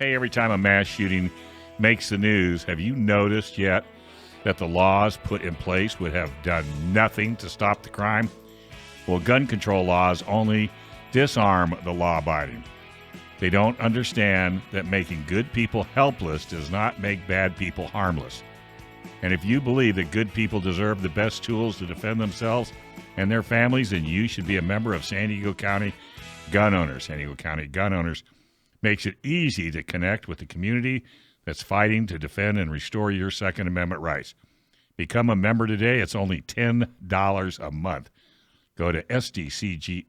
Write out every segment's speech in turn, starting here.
Hey, every time a mass shooting makes the news, have you noticed yet that the laws put in place would have done nothing to stop the crime? Well, gun control laws only disarm the law-abiding. They don't understand that making good people helpless does not make bad people harmless. And if you believe that good people deserve the best tools to defend themselves and their families, then you should be a member of San Diego County Gun Owners. San Diego County Gun Owners makes it easy to connect with the community that's fighting to defend and restore your Second Amendment rights. Become a member today. It's only $10 a month. Go to sdcgo.org/join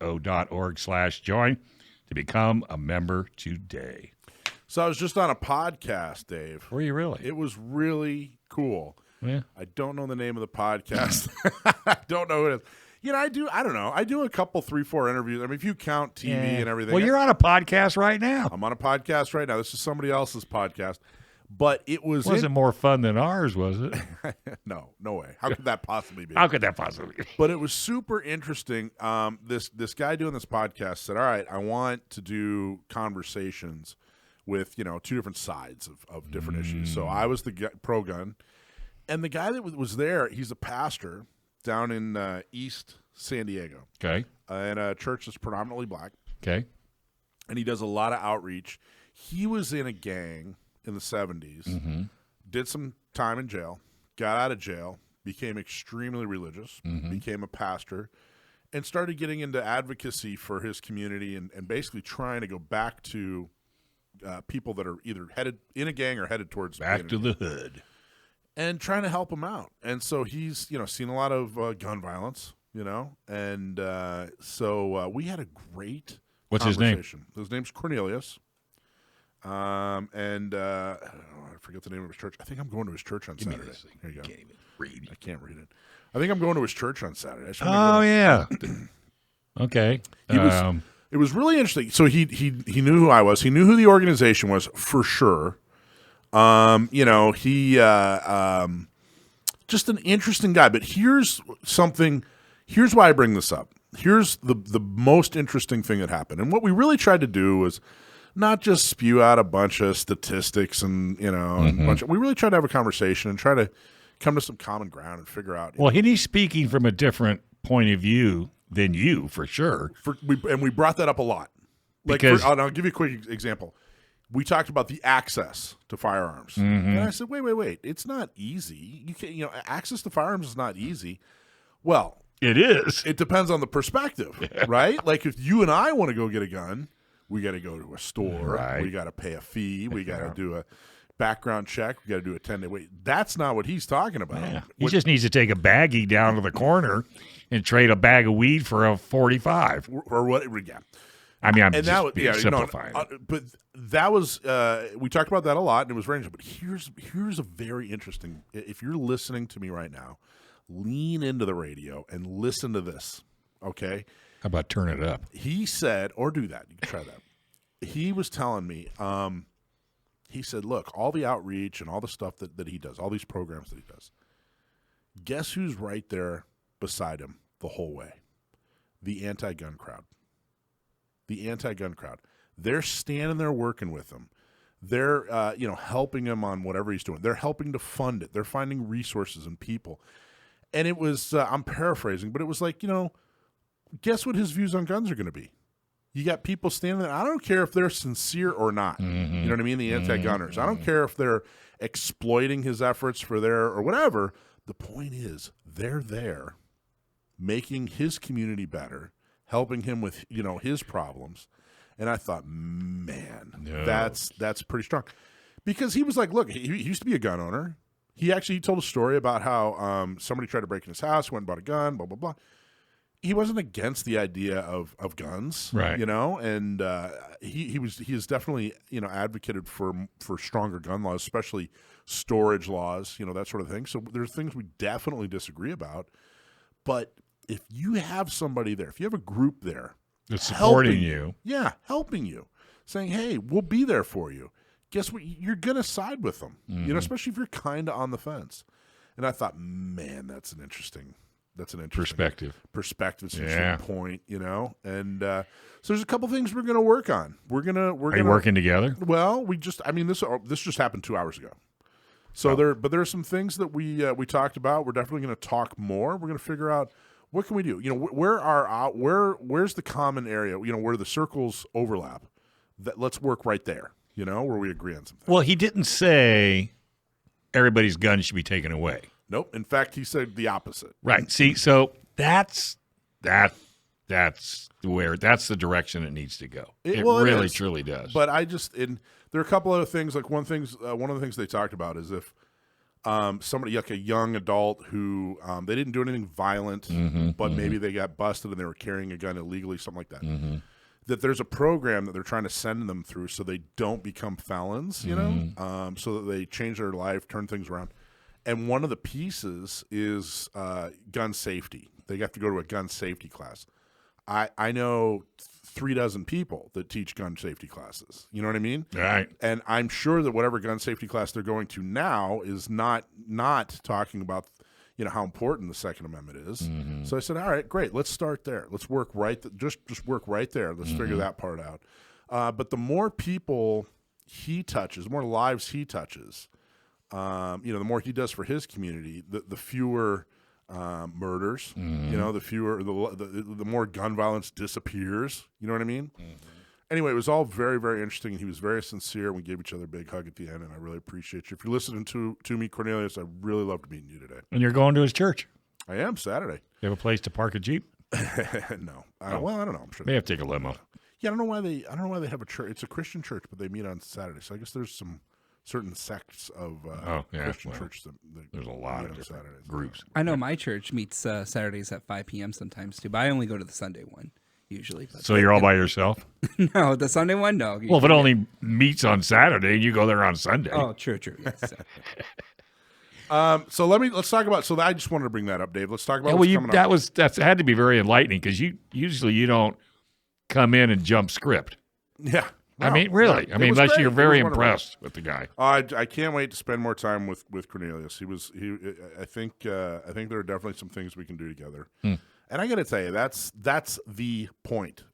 to become a member today. So I was just on a podcast, Dave. Were you really? It was really cool. Yeah. I don't know the name of the podcast. I don't know who it is. I don't know. I do a couple, 3-4 interviews. I mean, if you count TV and everything. Well, you're on a podcast right now. I'm on a podcast right now. This is somebody else's podcast. But it wasn't more fun than ours, was it? No way. How could that possibly be? How could that possibly be? But it was super interesting. This guy doing this podcast said, all right, I want to do conversations with, two different sides of different issues. So I was the pro-gun. And the guy that was there, he's a pastor down in East San Diego. Okay. In a church that's predominantly black. Okay. And he does a lot of outreach. He was in a gang in the 70s, did some time in jail, got out of jail, became extremely religious, became a pastor, and started getting into advocacy for his community and basically trying to go back to people that are either headed in a gang or headed towards back to the hood. And trying to help them out. And so he's, seen a lot of gun violence, and so we had a great What's his name? His name's Cornelius. I forget the name of his church. I think I'm going to his church on Saturday. Here you go. Can't even read. I can't read it. I think I'm going to his church on Saturday. Yeah. Okay. It was really interesting. So he knew who I was. He knew who the organization was for sure. Just an interesting guy. But here's why I bring this up. Here's the most interesting thing that happened. And what we really tried to do was not just spew out a bunch of statistics and, we really tried to have a conversation and try to come to some common ground and figure out. Well, he's speaking from a different point of view than you, for sure. We brought that up a lot. I'll give you a quick example. We talked about the access to firearms. And I said, wait. It's not easy. You can't, access to firearms is not easy. Well, it is. It depends on the perspective, right? Like if you and I want to go get a gun, we got to go to a store. Right. We got to pay a fee. We got to do a background check. We got to do a 10-day wait. That's not what he's talking about. Yeah. He just needs to take a baggie down to the corner and trade a bag of weed for a 45 or what? Yeah. I mean, I'm just simplifying. But that was we talked about that a lot, and it was very interesting. But here's a very interesting. If you're listening to me right now, lean into the radio and listen to this. Okay. How about turn it up? He said, or do that. You can try that. He was telling me. He said, "Look, all the outreach and all the stuff that he does, all these programs that he does. Guess who's right there beside him the whole way? The anti-gun crowd." The anti-gun crowd. They're standing there working with him. They're, helping him on whatever he's doing. They're helping to fund it. They're finding resources and people. And it was, I'm paraphrasing, but it was like, guess what his views on guns are going to be? You got people standing there. I don't care if they're sincere or not. You know what I mean? The anti-gunners. I don't care if they're exploiting his efforts for their or whatever. The point is, they're there making his community better, helping him with, his problems. And I thought, man, that's pretty strong. Because he was like, look, he used to be a gun owner. He told a story about how somebody tried to break in his house, went and bought a gun, blah, blah, blah. He wasn't against the idea of guns, right? And he has definitely, advocated for stronger gun laws, especially storage laws, that sort of thing. So there's things we definitely disagree about. But if you have somebody there, if you have a group there that's supporting you, helping you, saying, hey, we'll be there for you, guess what? You're going to side with them, especially if you're kind of on the fence. And I thought, man, that's an interesting That's an interesting perspective. It's an interesting point, And so there's a couple things we're going to work on. Are you working together? Well, this just happened 2 hours ago. So there are some things that we talked about. We're definitely going to talk more. We're going to figure out what can we do. Where's the common area? Where the circles overlap. Let's work right there. Where we agree on something. Well, he didn't say everybody's gun should be taken away. Nope. In fact, he said the opposite. Right. See, so that's the direction it needs to go. It really truly does. But there are a couple other things. Like one of the things they talked about is if somebody like a young adult who they didn't do anything violent, but maybe they got busted and they were carrying a gun illegally, something like that. That there's a program that they're trying to send them through so they don't become felons, so that they change their life, turn things around. And one of the pieces is gun safety. They have to go to a gun safety class. I know 36 people that teach gun safety classes. You know what I mean? Right. And I'm sure that whatever gun safety class they're going to now is not talking about how important the Second Amendment is. So I said, all right, great. Let's start there. Let's work just work right there. Let's figure that part out. But the more people he touches, the more lives he touches, the more he does for his community, the fewer murders, the more gun violence disappears. You know what I mean? Anyway, it was all very, very interesting. He was very sincere. We gave each other a big hug at the end, and I really appreciate you. If you're listening to me, Cornelius, I really loved meeting you today. And you're going to his church? I am, Saturday. You have a place to park a Jeep? No. Well, I don't know. I'm sure they have to take a limo. Yeah, I don't know why they have a church. It's a Christian church, but they meet on Saturday. So I guess there's some certain sects of Christian churches that there's a lot of different Saturdays. Groups. I know my church meets Saturdays at 5 p.m. sometimes too, but I only go to the Sunday one usually. But so you're all by yourself? No, the Sunday one, no. Well, if it only meets on Saturday, you go there on Sunday. Oh, true. Yes. So let's talk about. So I just wanted to bring that up, Dave. Let's talk about. That had to be very enlightening because you don't come in and jump script. Yeah. No, really. Unless you're very impressed with the guy. I can't wait to spend more time with Cornelius. I think there are definitely some things we can do together. And I got to tell you, that's the point.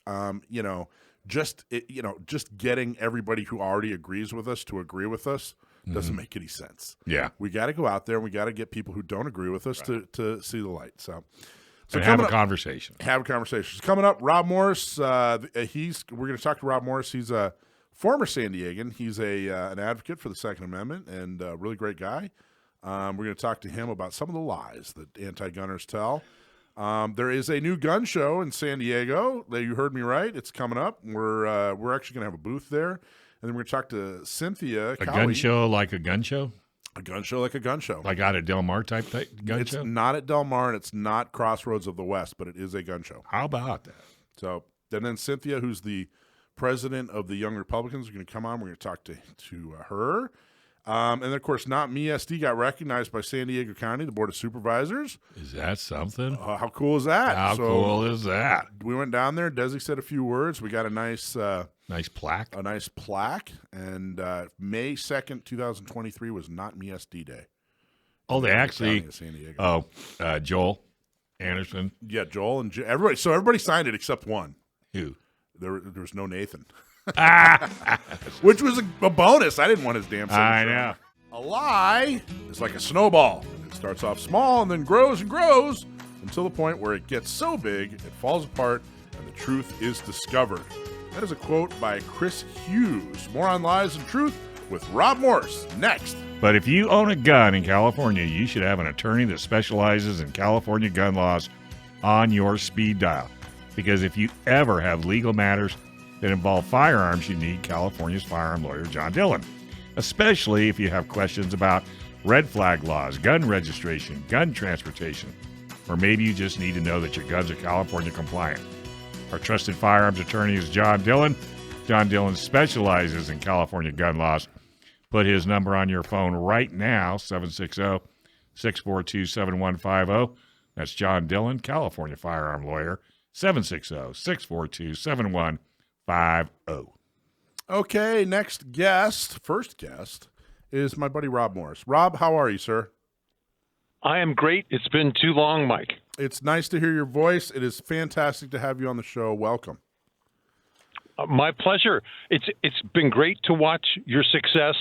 Just getting everybody who already agrees with us to agree with us doesn't make any sense. Yeah, we got to go out there and we got to get people who don't agree with us to see the light. So have a conversation. Have a conversation. Coming up, Rob Morse. We're going to talk to Rob Morse. He's a former San Diegan. He's an advocate for the Second Amendment and a really great guy. We're going to talk to him about some of the lies that anti-gunners tell. There is a new gun show in San Diego. You heard me right. It's coming up. We're actually going to have a booth there, and then we're going to talk to Cynthia Kaui. A gun show like a gun show. A gun show like a gun show. Like out at Del Mar type gun show? It's not at Del Mar, and it's not Crossroads of the West, but it is a gun show. How about that? So, and then Cynthia, who's the president of the Young Republicans, are going to come on. We're going to talk to her. And then, of course, Not Me SD got recognized by San Diego County, the Board of Supervisors. Is that something? How cool is that? How cool is that? We went down there. Desi said a few words. We got a nice plaque. A nice plaque. And May 2nd, 2023 was Not Me SD Day. Oh, they actually. San Diego. Joel Anderson. Yeah, Joel and everybody. So everybody signed it except one. Who? There was no Nathan. Which was a bonus. I didn't want his damn signature. I know. A lie is like a snowball. It starts off small and then grows and grows until the point where it gets so big it falls apart and the truth is discovered. That is a quote by Chris Hughes. More on lies and truth with Rob Morse next. But if you own a gun in California, you should have an attorney that specializes in California gun laws on your speed dial. Because if you ever have legal matters that involve firearms, you need California's firearm lawyer, John Dillon, especially if you have questions about red flag laws, gun registration, gun transportation, or maybe you just need to know that your guns are California compliant. Our trusted firearms attorney is John Dillon. John Dillon specializes in California gun laws. Put his number on your phone right now, 760-642-7150. That's John Dillon, California firearm lawyer, 760-642-7150. Okay, first guest, is my buddy Rob Morse. Rob, how are you, sir? I am great. It's been too long, Mike. It's nice to hear your voice. It is fantastic to have you on the show. Welcome. My pleasure. It's been great to watch your success.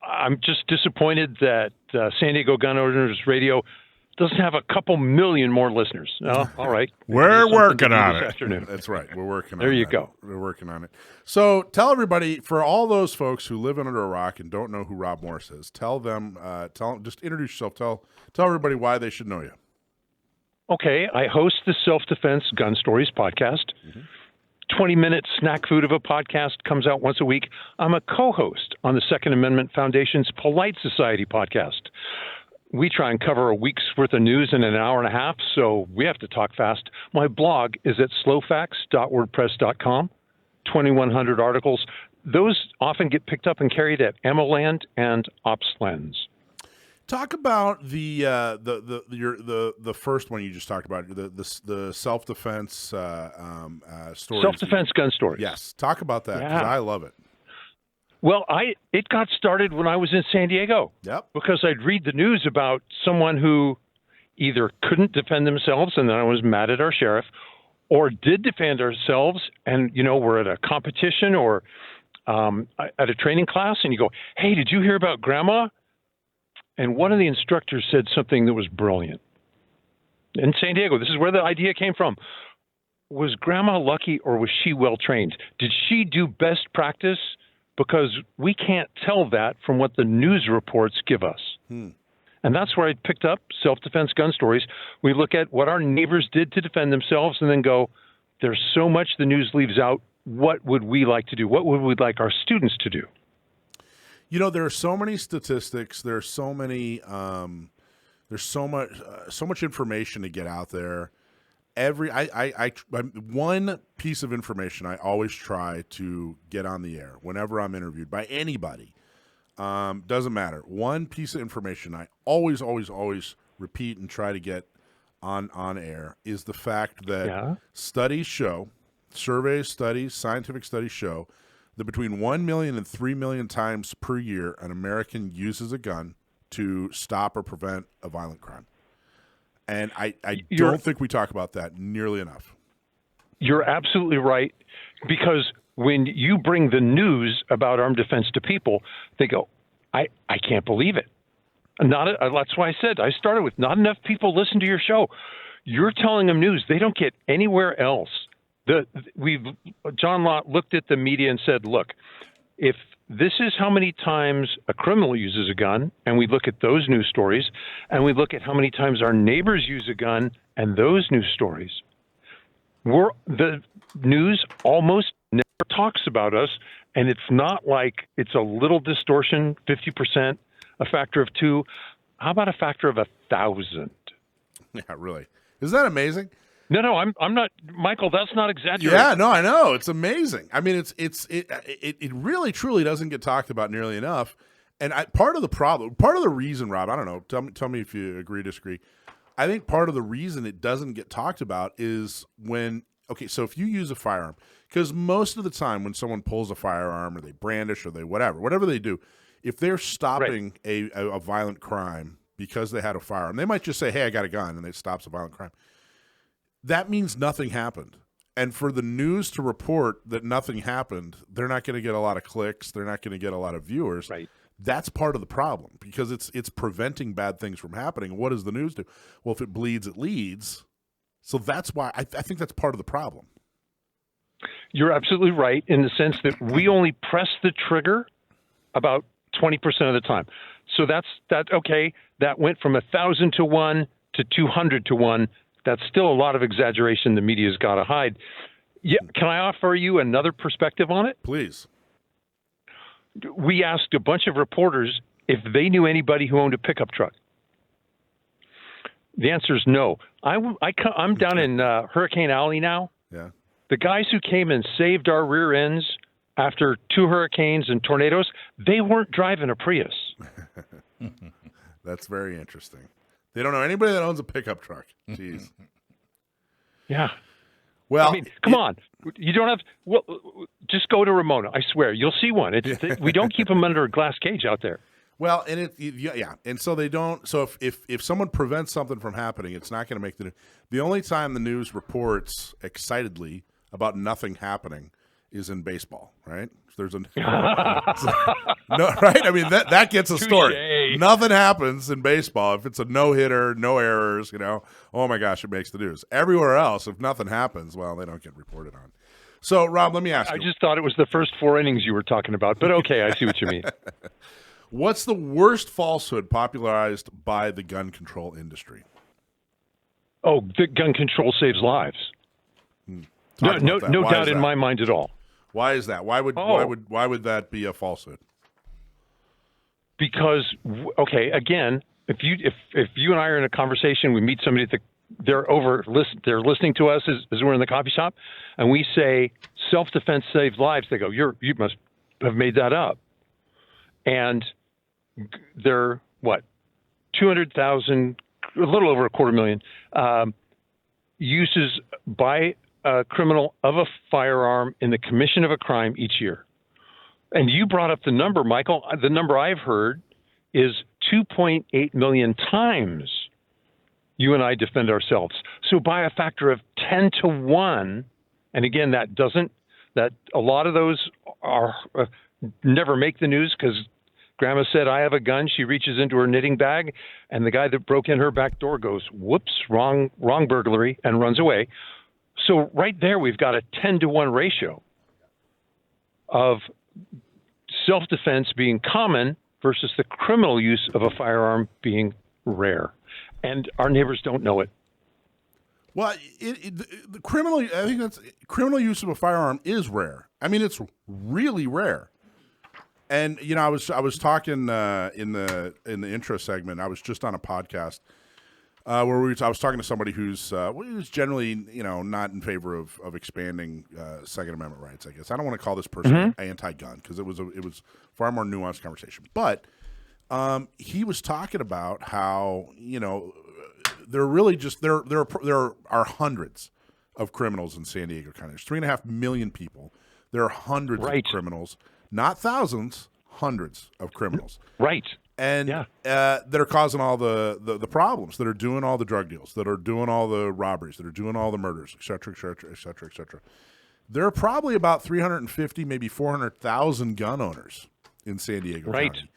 I'm just disappointed that San Diego Gun Owners Radio doesn't have a couple million more listeners. Oh, all right. We're working on it. Afternoon. That's right. We're working on it. There you go. We're working on it. So tell everybody, for all those folks who live under a rock and don't know who Rob Morse is, tell them, just introduce yourself. Tell everybody why they should know you. Okay. I host the Self-Defense Gun Stories podcast. 20-minute snack food of a podcast comes out once a week. I'm a co-host on the Second Amendment Foundation's Polite Society podcast. We try and cover a week's worth of news in an hour and a half, so we have to talk fast. My blog is at slowfacts.wordpress.com, 2,100 articles. Those often get picked up and carried at AmmoLand and OpsLens. Talk about the first one you just talked about, the self-defense story. Self-defense gun stories. Yes, talk about that because I love it. Well, it got started when I was in San Diego. Yep. Because I'd read the news about someone who either couldn't defend themselves, and then I was mad at our sheriff, or did defend ourselves, and we're at a competition or at a training class, and you go, "Hey, did you hear about Grandma?" And one of the instructors said something that was brilliant. In San Diego, this is where the idea came from. Was Grandma lucky or was she well trained? Did she do best practice? Because we can't tell that from what the news reports give us. And that's where I picked up Self-Defense Gun Stories. We look at what our neighbors did to defend themselves and then go, there's so much the news leaves out. What would we like to do? What would we like our students to do? There are so many statistics. There's so many. There's so much information to get out there. One piece of information I always try to get on the air whenever I'm interviewed by anybody. Doesn't matter. One piece of information I always repeat and try to get on air is the fact that surveys, studies, scientific studies show that between 1 million and 3 million times per year, an American uses a gun to stop or prevent a violent crime. And I don't think we talk about that nearly enough. You're absolutely right, because when you bring the news about armed defense to people, they go, I can't believe it. That's why I said I started with not enough people listen to your show. You're telling them news they don't get anywhere else. John Lott looked at the media and said, look, if this is how many times a criminal uses a gun, and we look at those news stories, and we look at how many times our neighbors use a gun and those news stories, the news almost never talks about us, and it's not like it's a little distortion, 50%, a factor of 2. How about a factor of 1,000? Yeah, really. Isn't that amazing? No, I'm not, Michael. That's not exaggerating. Yeah, no, I know. It's amazing. I mean, it really truly doesn't get talked about nearly enough. And part of the reason, Rob, I don't know. Tell me if you agree, disagree. I think part of the reason it doesn't get talked about is so if you use a firearm, because most of the time when someone pulls a firearm or they brandish or they whatever they do, if they're stopping a violent crime because they had a firearm, they might just say, "Hey, I got a gun," and it stops a violent crime. That means nothing happened. And for the news to report that nothing happened, they're not going to get a lot of clicks. They're not going to get a lot of viewers. Right. That's part of the problem because it's preventing bad things from happening. What does the news do? Well, if it bleeds, it leads. So that's why I think that's part of the problem. You're absolutely right in the sense that we only press the trigger about 20% of the time. So okay. That went from 1,000 to 1 to 200 to 1. That's still a lot of exaggeration the media's got to hide. Yeah, can I offer you another perspective on it? Please. We asked a bunch of reporters if they knew anybody who owned a pickup truck. The answer is no. I'm down in Hurricane Alley now. Yeah. The guys who came and saved our rear ends after 2 hurricanes and tornadoes, they weren't driving a Prius. That's very interesting. They don't know anybody that owns a pickup truck. Jeez. Yeah. Well, I mean, come on. You don't have. Well, just go to Ramona. I swear, you'll see one. We don't keep them under a glass cage out there. Well, and and so they don't. So if someone prevents something from happening, it's not going to make the news. The only time the news reports excitedly about nothing happening is in baseball, right? There's a no, right? I mean that gets a story. Touché. Nothing happens in baseball if it's a no hitter, no errors. Oh my gosh, it makes the news. Everywhere else, if nothing happens, well, they don't get reported on. So, Rob, let me ask you. I just thought it was the first 4 innings you were talking about, but okay, I see what you mean. What's the worst falsehood popularized by the gun control industry? Oh, the gun control saves lives. No doubt in my mind at all. Why is that? Why would that be a falsehood? Because again, if you and I are in a conversation, we meet somebody they're listening to us as we're in the coffee shop, and we say self-defense saves lives. They go, you must have made that up. And they're 200,000, a little over 250,000 uses by a criminal of a firearm in the commission of a crime each year. And you brought up the number, Michael. The number I've heard is 2.8 million times you and I defend ourselves. So by a factor of 10 to 1, and again, that a lot of those are never make the news because Grandma said, I have a gun. She reaches into her knitting bag, and the guy that broke in her back door goes, whoops, wrong burglary, and runs away. So right there, we've got a 10 to 1 ratio of self-defense being common versus the criminal use of a firearm being rare. And our neighbors don't know it. Well, the criminal use of a firearm is rare. I mean, it's really rare. And I was talking in the intro segment. I was just on a podcast where I was talking to somebody who's generally not in favor of expanding Second Amendment rights. I guess I don't want to call this person anti-gun because it was far more nuanced conversation. But he was talking about how there are hundreds of criminals in San Diego County. There's 3.5 million people. There are hundreds of criminals. Not thousands, hundreds of criminals. Right. And that are causing all the problems, that are doing all the drug deals, that are doing all the robberies, that are doing all the murders, et cetera, et cetera, et cetera, et cetera. There are probably about 350, maybe 400,000 gun owners in San Diego County.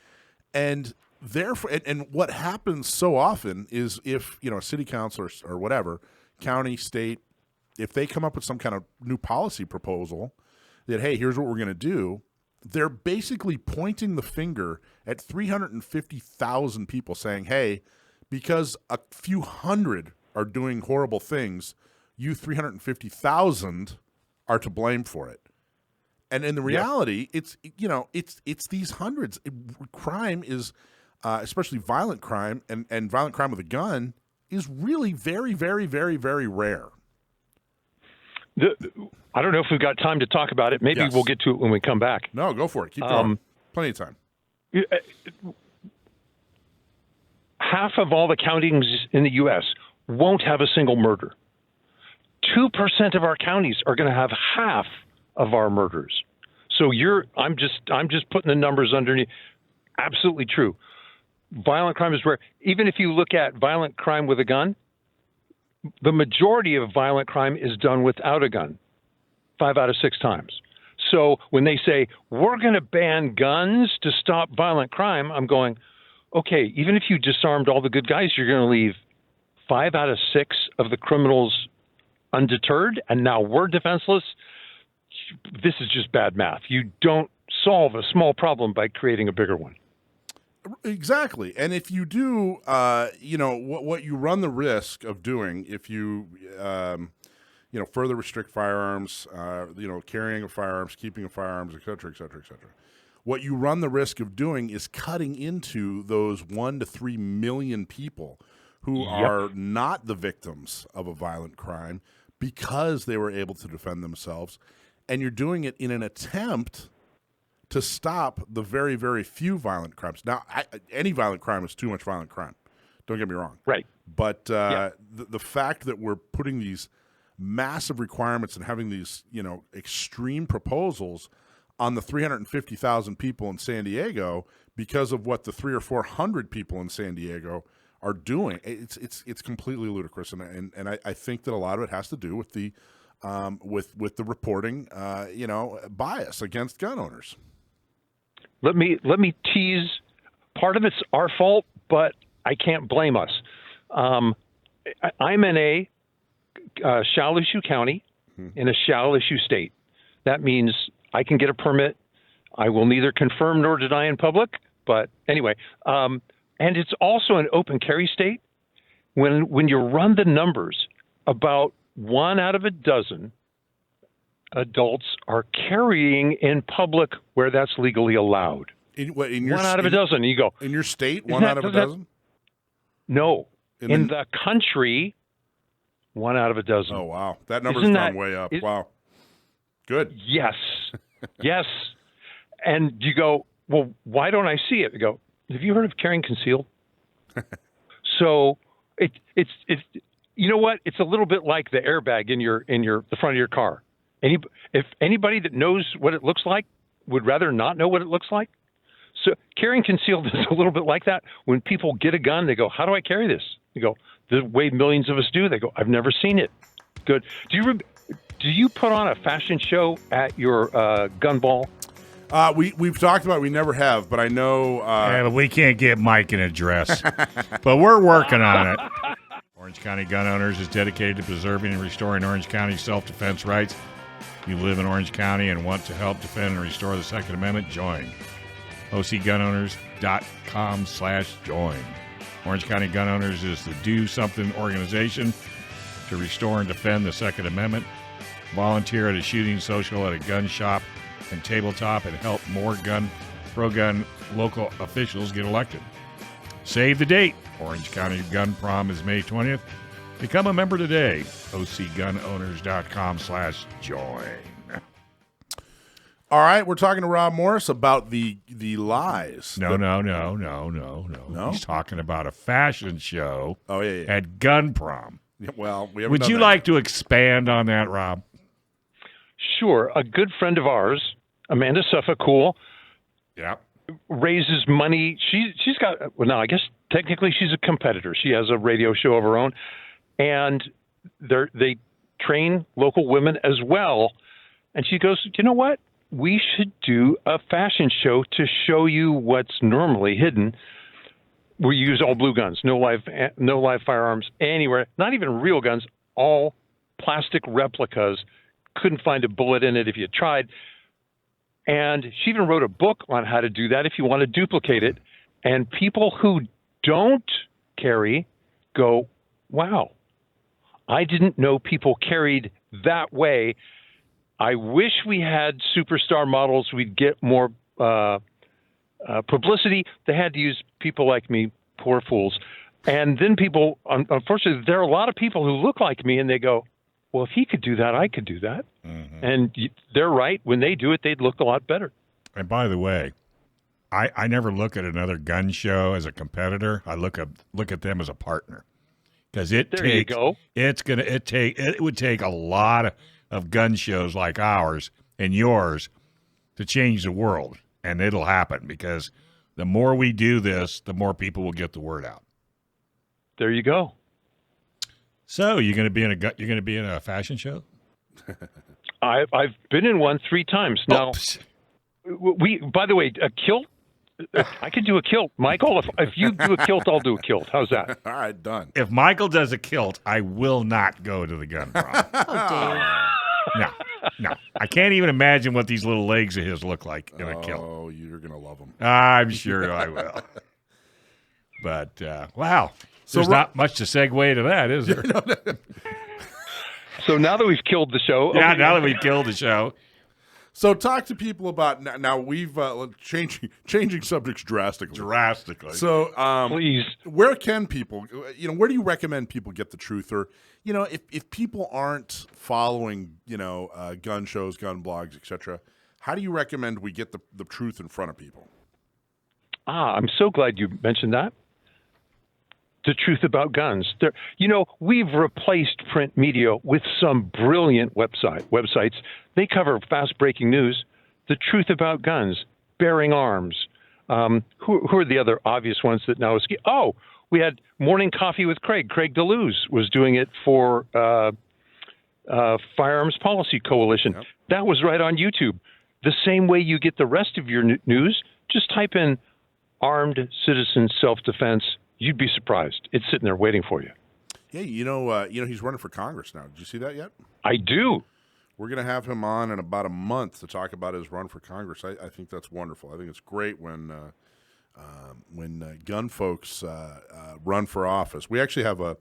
And therefore, and what happens so often is if, a city council or whatever, county, state, if they come up with some kind of new policy proposal that, hey, here's what we're going to do, they're basically pointing the finger at 350,000 people saying, hey, because a few hundred are doing horrible things, you 350,000 are to blame for it. And in the reality, it's these hundreds. Crime is, especially violent crime and violent crime with a gun, is really very, very, very, very rare. I don't know if we've got time to talk about it. Maybe we'll get to it when we come back. No, go for it. Keep going. Plenty of time. Half of all the counties in the U.S. won't have a single murder. 2% of our counties are going to have half of our murders. So I'm just putting the numbers underneath. Absolutely true. Violent crime is rare. Even if you look at violent crime with a gun, the majority of violent crime is done without a gun, 5 out of 6 times. So when they say, we're going to ban guns to stop violent crime, I'm going, okay, even if you disarmed all the good guys, you're going to leave 5 out of 6 of the criminals undeterred, and now we're defenseless. This is just bad math. You don't solve a small problem by creating a bigger one. Exactly. And if you do, what you run the risk of doing if you, further restrict firearms, carrying of firearms, keeping of firearms, et cetera, et cetera, et cetera. What you run the risk of doing is cutting into those 1 to 3 million people who are not the victims of a violent crime because they were able to defend themselves. And you're doing it in an attempt to stop the very, very few violent crimes. Now, any violent crime is too much violent crime. Don't get me wrong. Right. But the fact that we're putting these massive requirements and having these, extreme proposals on the 350,000 people in San Diego because of what the 300 or 400 people in San Diego are doing. It's completely ludicrous, and I think that a lot of it has to do with the with the reporting bias against gun owners. Let me tease. Part of it's our fault, but I can't blame us. I'm in a shall issue county in a shall issue state. That means I can get a permit. I will neither confirm nor deny in public. But anyway, and it's also an open carry state. When you run the numbers, about 1 out of a dozen adults are carrying in public where that's legally allowed. In 1 out of a dozen. You go, in your state, 1 out of a dozen? No. In the country, 1 out of a dozen. Oh, wow. That number's gone way up. Wow. Good. Yes. Yes. And you go, well, why don't I see it? You go, have you heard of carrying concealed? So it's you know what? It's a little bit like the airbag in the front of your car. If anybody that knows what it looks like would rather not know what it looks like. So carrying concealed is a little bit like that. When people get a gun, they go, how do I carry this? You go, the way millions of us do. They go, I've never seen it. Good. Do you put on a fashion show at your gun ball? We've talked about it. We never have, but I know. But we can't get Mike in a dress, but we're working on it. Orange County Gun Owners is dedicated to preserving and restoring Orange County's self-defense rights. If you live in Orange County and want to help defend and restore the Second Amendment, join. OCGunOwners.com/join. Orange County Gun Owners is the do something organization to restore and defend the Second Amendment. Volunteer at a shooting social, at a gun shop and tabletop, and help more pro-gun local officials get elected. Save the date. Orange County Gun Prom is May 20th. Become a member today. OCGunOwners.com/join. All right, we're talking to Rob Morse about the lies. No. He's talking about a fashion show. Oh, yeah. At Gun Prom. Yeah, well, we haven't Would done you that like to expand on that, Rob? Sure. A good friend of ours, Amanda Suffolk, Yeah. raises money. She's got, well, now I guess technically she's a competitor. She has a radio show of her own, and they train local women as well. And she goes, you know what? We should do a fashion show to show you what's normally hidden. We use all blue guns, no live firearms anywhere, not even real guns, all plastic replicas. Couldn't find a bullet in it if you tried. And she even wrote a book on how to do that if you want to duplicate it. And people who don't carry go, wow, I didn't know people carried that way. I wish we had superstar models. We'd get more publicity. They had to use people like me, poor fools. And then people, unfortunately, there are a lot of people who look like me, and they go, well, if he could do that, I could do that. Mm-hmm. And they're right. When they do it, they'd look a lot better. And by the way, I never look at another gun show as a competitor. I look at them as a partner, because it would take a lot of gun shows like ours and yours to change the world, and it'll happen, because the more we do this, the more people will get the word out. There you go. So you're going to be in a fashion show? I've been in one 3 times now. By the way, a kilt. I could do a kilt, Michael. If you do a kilt, I'll do a kilt. How's that? All right, done. If Michael does a kilt, I will not go to the gun prom. Oh, Dave. No. I can't even imagine what these little legs of his look like in a kilt. Oh, you're going to love them. I'm sure I will. But, wow. So there's not much to segue to that, is there? So now that we've killed the show. Yeah, now that we've killed the show. So talk to people about, now we've changing subjects drastically. So please, where can people, where do you recommend people get the truth? Or, if people aren't following, gun shows, gun blogs, etc., how do you recommend we get the truth in front of people? I'm so glad you mentioned that. The truth about guns. We've replaced print media with some brilliant websites. They cover fast breaking news. the truth about guns, bearing arms. Who are the other obvious ones that now escape? Oh, we had Morning Coffee with Craig. Craig DeLuz was doing it for Firearms Policy Coalition. Yep. That was right on YouTube. The same way you get the rest of your news, just type in armed citizen self-defense. You'd be surprised. It's sitting there waiting for you. Yeah, he's running for Congress now. Did you see that yet? I do. We're going to have him on in about a month to talk about his run for Congress. I think that's wonderful. I think it's great when gun folks run for office. We actually have a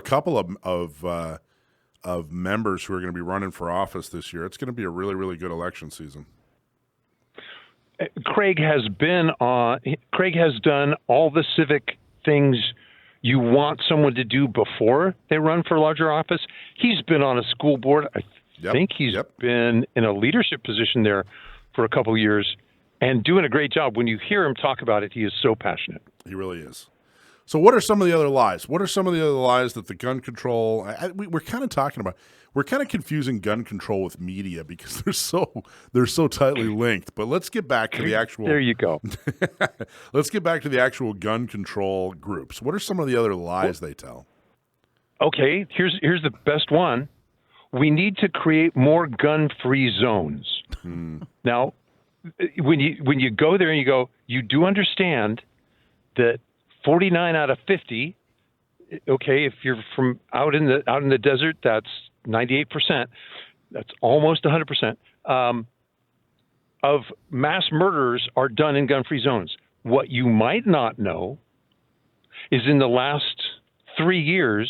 couple of members who are going to be running for office this year. It's going to be a really, really good election season. Craig has done all the civic things you want someone to do before they run for larger office. He's been on a school board. I think he's been in a leadership position there for a couple of years and doing a great job. When you hear him talk about it, he is so passionate. He really is. So what are some of the other lies? What are some of the other lies that the gun control we're kind of talking about? We're kind of confusing gun control with media because they're so tightly linked. But let's get back to the actual. There you go. Let's get back to the actual gun control groups. What are some of the other lies they tell? Okay, here's the best one. We need to create more gun-free zones. Now, when you go there and you go, you do understand that 49 out of 50. Okay, if you're from out in the desert, that's 98%. That's almost 100%. Of mass murders are done in gun-free zones. What you might not know is in the last 3 years,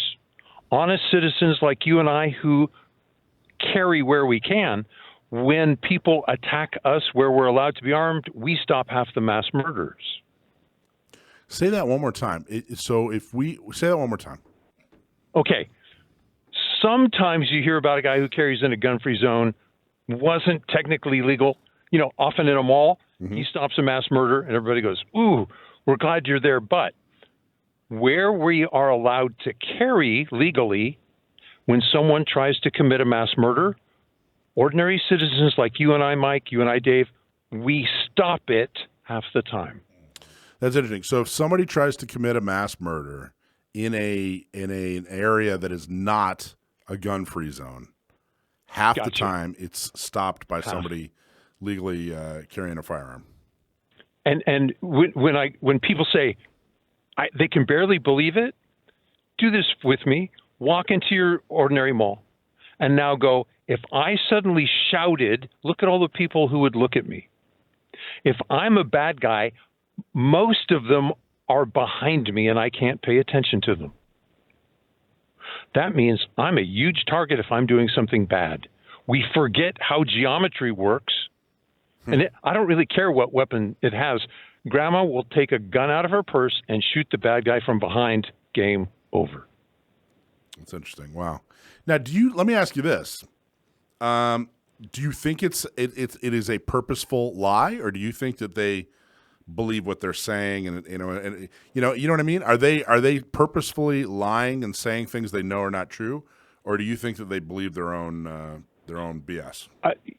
honest citizens like you and I who carry where we can, when people attack us where we're allowed to be armed, we stop half the mass murders. Say that one more time. Say that one more time. Okay. Sometimes you hear about a guy who carries in a gun-free zone, wasn't technically legal. Often in a mall, he stops a mass murder, and everybody goes, "Ooh, we're glad you're there." But where we are allowed to carry legally, when someone tries to commit a mass murder, ordinary citizens like you and I, Mike, you and I, Dave, we stop it half the time. That's interesting. So if somebody tries to commit a mass murder in an area that is not a gun-free zone, half the time it's stopped by somebody legally carrying a firearm. And when people say they can barely believe it, do this with me. Walk into your ordinary mall and now go, if I suddenly shouted, look at all the people who would look at me. If I'm a bad guy, most of them are behind me and I can't pay attention to them. That means I'm a huge target if I'm doing something bad. We forget how geometry works. And I don't really care what weapon it has. Grandma will take a gun out of her purse and shoot the bad guy from behind. Game over. That's interesting. Wow. Now, let me ask you this. Do you think it is a purposeful lie, or do you think that they believe what they're saying, and you know what I mean? Are they purposefully lying and saying things they know are not true, or do you think that they believe their own BS?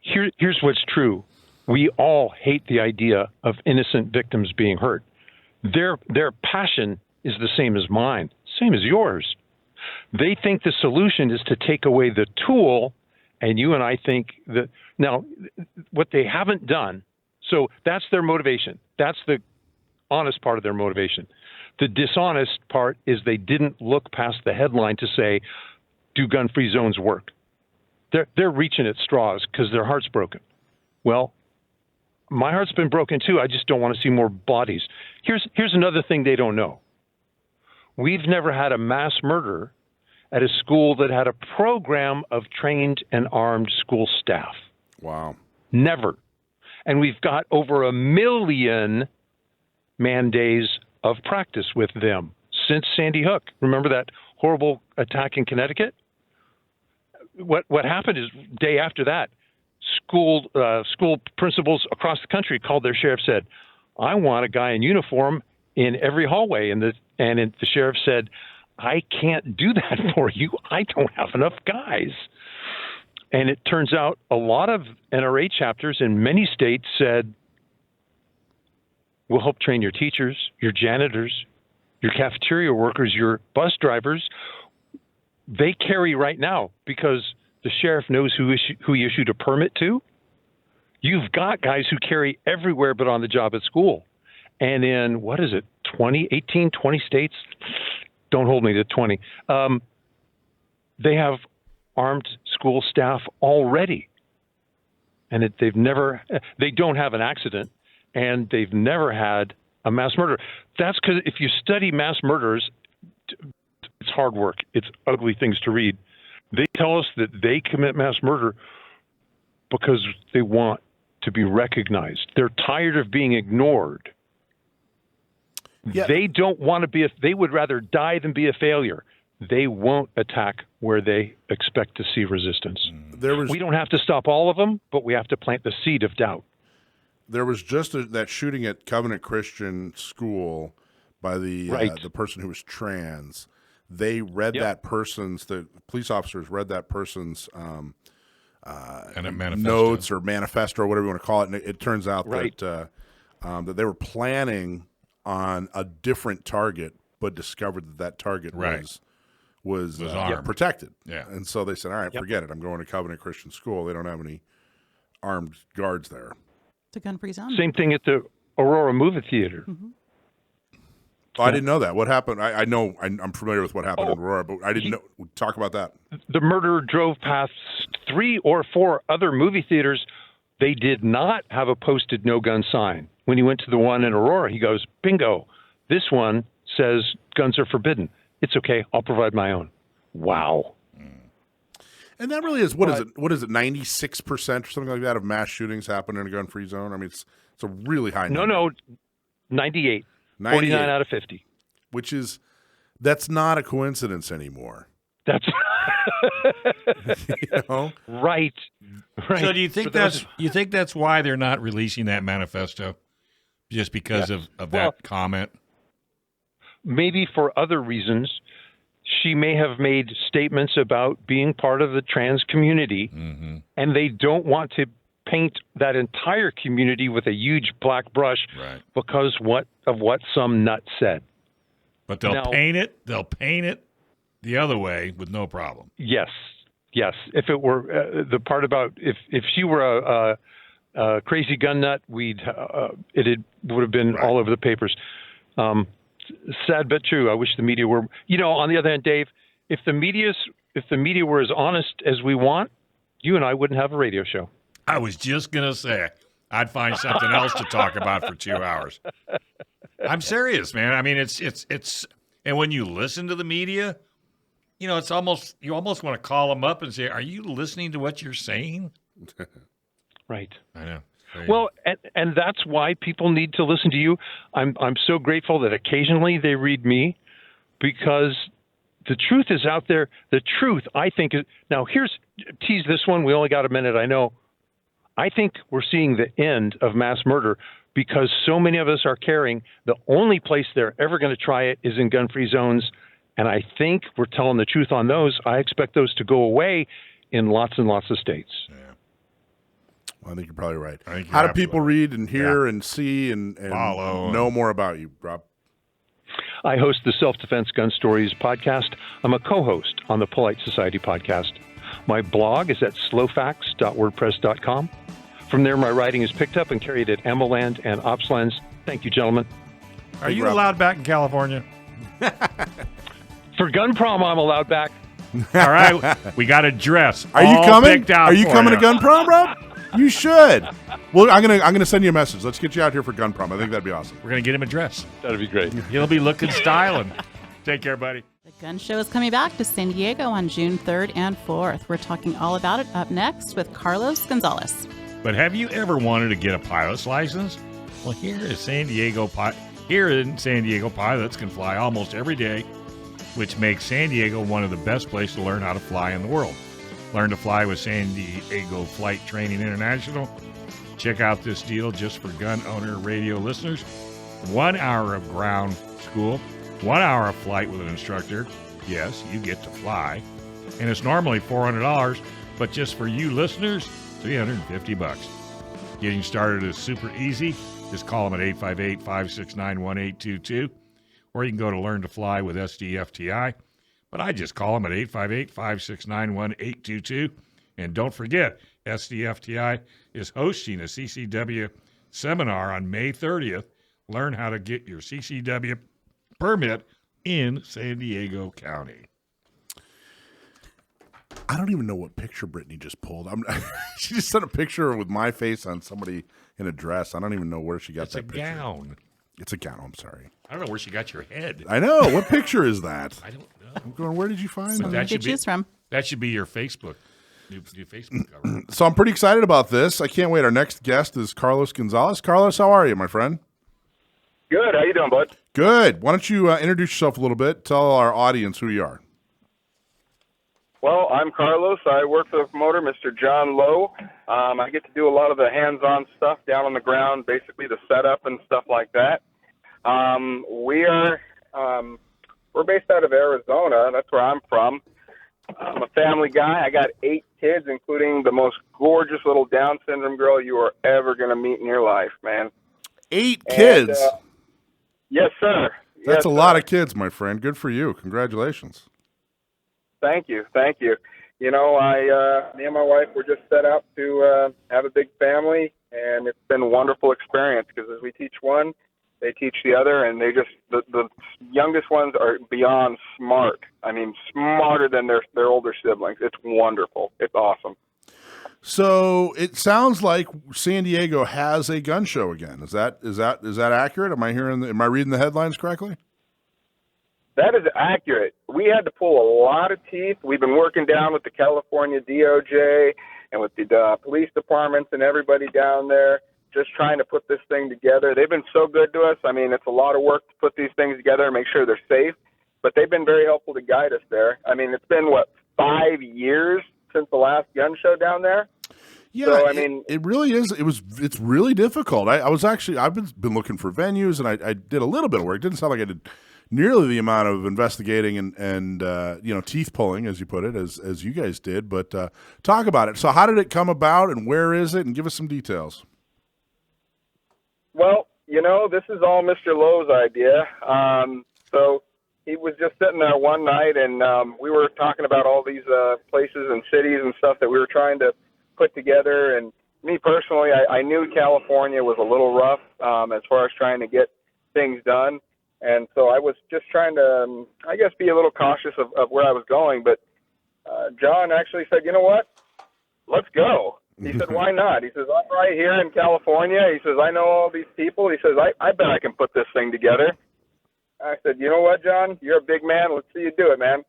Here's what's true: we all hate the idea of innocent victims being hurt. Their passion is the same as mine, same as yours. They think the solution is to take away the tool, and you and I think that now what they haven't done. So that's their motivation. That's the honest part of their motivation. The dishonest part is they didn't look past the headline to say, do gun-free zones work? They're reaching at straws because their heart's broken. Well, my heart's been broken too. I just don't want to see more bodies. Here's another thing they don't know. We've never had a mass murder at a school that had a program of trained and armed school staff. Wow. Never. And we've got over 1 million man days of practice with them since Sandy Hook. Remember that horrible attack in Connecticut? What happened is, day after that, school principals across the country called their sheriff, said, I want a guy in uniform in every hallway. And the sheriff said, I can't do that for you. I don't have enough guys. And it turns out a lot of NRA chapters in many states said, we'll help train your teachers, your janitors, your cafeteria workers, your bus drivers. They carry right now because the sheriff knows who he issued a permit to. You've got guys who carry everywhere but on the job at school. And in, 20 states? Don't hold me to 20. They have armed school staff already. And they don't have an accident, and they've never had a mass murder. That's because if you study mass murders, it's hard work. It's ugly things to read. They tell us that they commit mass murder because they want to be recognized. They're tired of being ignored. Yeah. They don't want to they would rather die than be a failure. They won't attack where they expect to see resistance. We don't have to stop all of them, but we have to plant the seed of doubt. There was just that shooting at Covenant Christian School by the person who was trans. They read that person's, the police officers read that person's notes or manifesto or whatever you want to call it. And it turns out that they were planning on a different target, but discovered that target was protected. Yeah. And so they said, all right, forget it. I'm going to Covenant Christian School. They don't have any armed guards there. It's a gun-free zone. Same thing at the Aurora Movie Theater. Mm-hmm. Oh, I didn't know that. What happened? I know I'm familiar with what happened in Aurora, but I didn't know. Talk about that. The murderer drove past 3 or 4 other movie theaters. They did not have a posted no-gun sign. When he went to the one in Aurora, he goes, bingo, this one says guns are forbidden. It's okay. I'll provide my own. Wow. And that really is, what is it, 96% or something like that of mass shootings happen in a gun-free zone? I mean, it's a really high number. No, 98. 49 out of 50. Which is, that's not a coincidence anymore. That's you know? Right. So do you think that's why they're not releasing that manifesto? Just because of that comment? Maybe for other reasons. She may have made statements about being part of the trans community, and they don't want to paint that entire community with a huge black brush because of what some nut said. But they'll paint it the other way with no problem. Yes. If it were the part about if she were a crazy gun nut, would have been all over the papers. Sad but true. I wish the media were. On the other hand, Dave, if the media were as honest as we want, you and I wouldn't have a radio show. I was just gonna say I'd find something else to talk about for 2 hours. I'm serious, man. I mean, it's and when you listen to the media, it's almost you almost want to call them up and say, "Are you listening to what you're saying?" Right. I know. Well, and that's why people need to listen to you. I'm so grateful that occasionally they read me, because the truth is out there. The truth, I think, is now. Tease this one. We only got a minute. I know. I think we're seeing the end of mass murder because so many of us are carrying. The only place they're ever going to try it is in gun-free zones, and I think we're telling the truth on those. I expect those to go away in lots and lots of states. Yeah. I think you're probably right. How do people read and hear and see and follow know more about you, Rob? I host the Self-Defense Gun Stories podcast. I'm a co-host on the Polite Society podcast. My blog is at slowfacts.wordpress.com. From there, my writing is picked up and carried at AmmoLand and OpsLands. Thank you, gentlemen. Are you allowed back in California? For gun prom, I'm allowed back. All right, we got a dress. Are you coming? Are you coming to gun prom, Rob? You should. Well, I'm gonna send you a message. Let's get you out here for gun prom. I think that'd be awesome. We're gonna get him a dress. That'd be great. He'll be looking styling. Take care, buddy. The gun show is coming back to San Diego on June 3rd and 4th. We're talking all about it up next with Carlos Gonzalez. But have you ever wanted to get a pilot's license? Well, here in San Diego, pilots can fly almost every day, which makes San Diego one of the best places to learn how to fly in the world. Learn to fly with San Diego Flight Training International. Check out this deal just for gun owner radio listeners. 1 hour of ground school, 1 hour of flight with an instructor. Yes, you get to fly. And it's normally $400, But just for you listeners, $350. Getting started is super easy. Just call them at 858-569-1822, or you can go to Learn to Fly with SDFTI. But I just call them at 858-569-1822. And don't forget, SDFTI is hosting a CCW seminar on May 30th. Learn how to get your CCW permit in San Diego County. I don't even know what picture Brittany just pulled. She just sent a picture with my face on somebody in a dress. I don't even know where she got that picture. It's a gown. It's a gown. I'm sorry. I don't know where she got your head. I know. What picture is that? I don't know. I'm going, where did you find So that? where did you choose from? That should be your Facebook. New Facebook cover. So I'm pretty excited about this. I can't wait. Our next guest is Carlos Gonzalez. Carlos, how are you, my friend? Good. How you doing, bud? Good. Why don't you introduce yourself a little bit? Tell our audience who you are. Well, I'm Carlos. I work for the promoter, Mr. John Lowe. I get to do a lot of the hands-on stuff down on the ground, basically the setup and stuff like that. We're based out of Arizona. That's where I'm from. I'm a family guy. I got 8 kids, including the most gorgeous little Down syndrome girl you are ever going to meet in your life, man. 8 kids? Yes, sir. That's a lot of kids, my friend. Good for you. Congratulations. Thank you. Thank you. You know, me and my wife were just set up to have a big family, and it's been a wonderful experience because as we teach one, they teach the other, and they just, the youngest ones are beyond smart. I mean, smarter than their older siblings. It's wonderful. It's awesome. So it sounds like San Diego has a gun show again. Is that accurate? Am I reading the headlines correctly? That is accurate. We had to pull a lot of teeth. We've been working down with the California DOJ and with the police departments and everybody down there, just trying to put this thing together. They've been so good to us. I mean, it's a lot of work to put these things together and make sure they're safe, but they've been very helpful to guide us there. I mean, it's been, 5 years since the last gun show down there? Yeah, so, I mean, it really is. It's really difficult. I've been looking for venues, and I did a little bit of work. It didn't sound like I did nearly the amount of investigating and teeth pulling, as you put it, as you guys did. But talk about it. So how did it come about, and where is it? And give us some details. Well, this is all Mr. Lowe's idea. So he was just sitting there one night, and we were talking about all these places and cities and stuff that we were trying to put together. And me personally, I knew California was a little rough as far as trying to get things done. And so I was just trying to, be a little cautious of where I was going. But John actually said, you know what? Let's go. He said, why not? He says, I'm right here in California. He says, I know all these people. He says, I bet I can put this thing together. I said, you know what, John? You're a big man. Let's see you do it, man.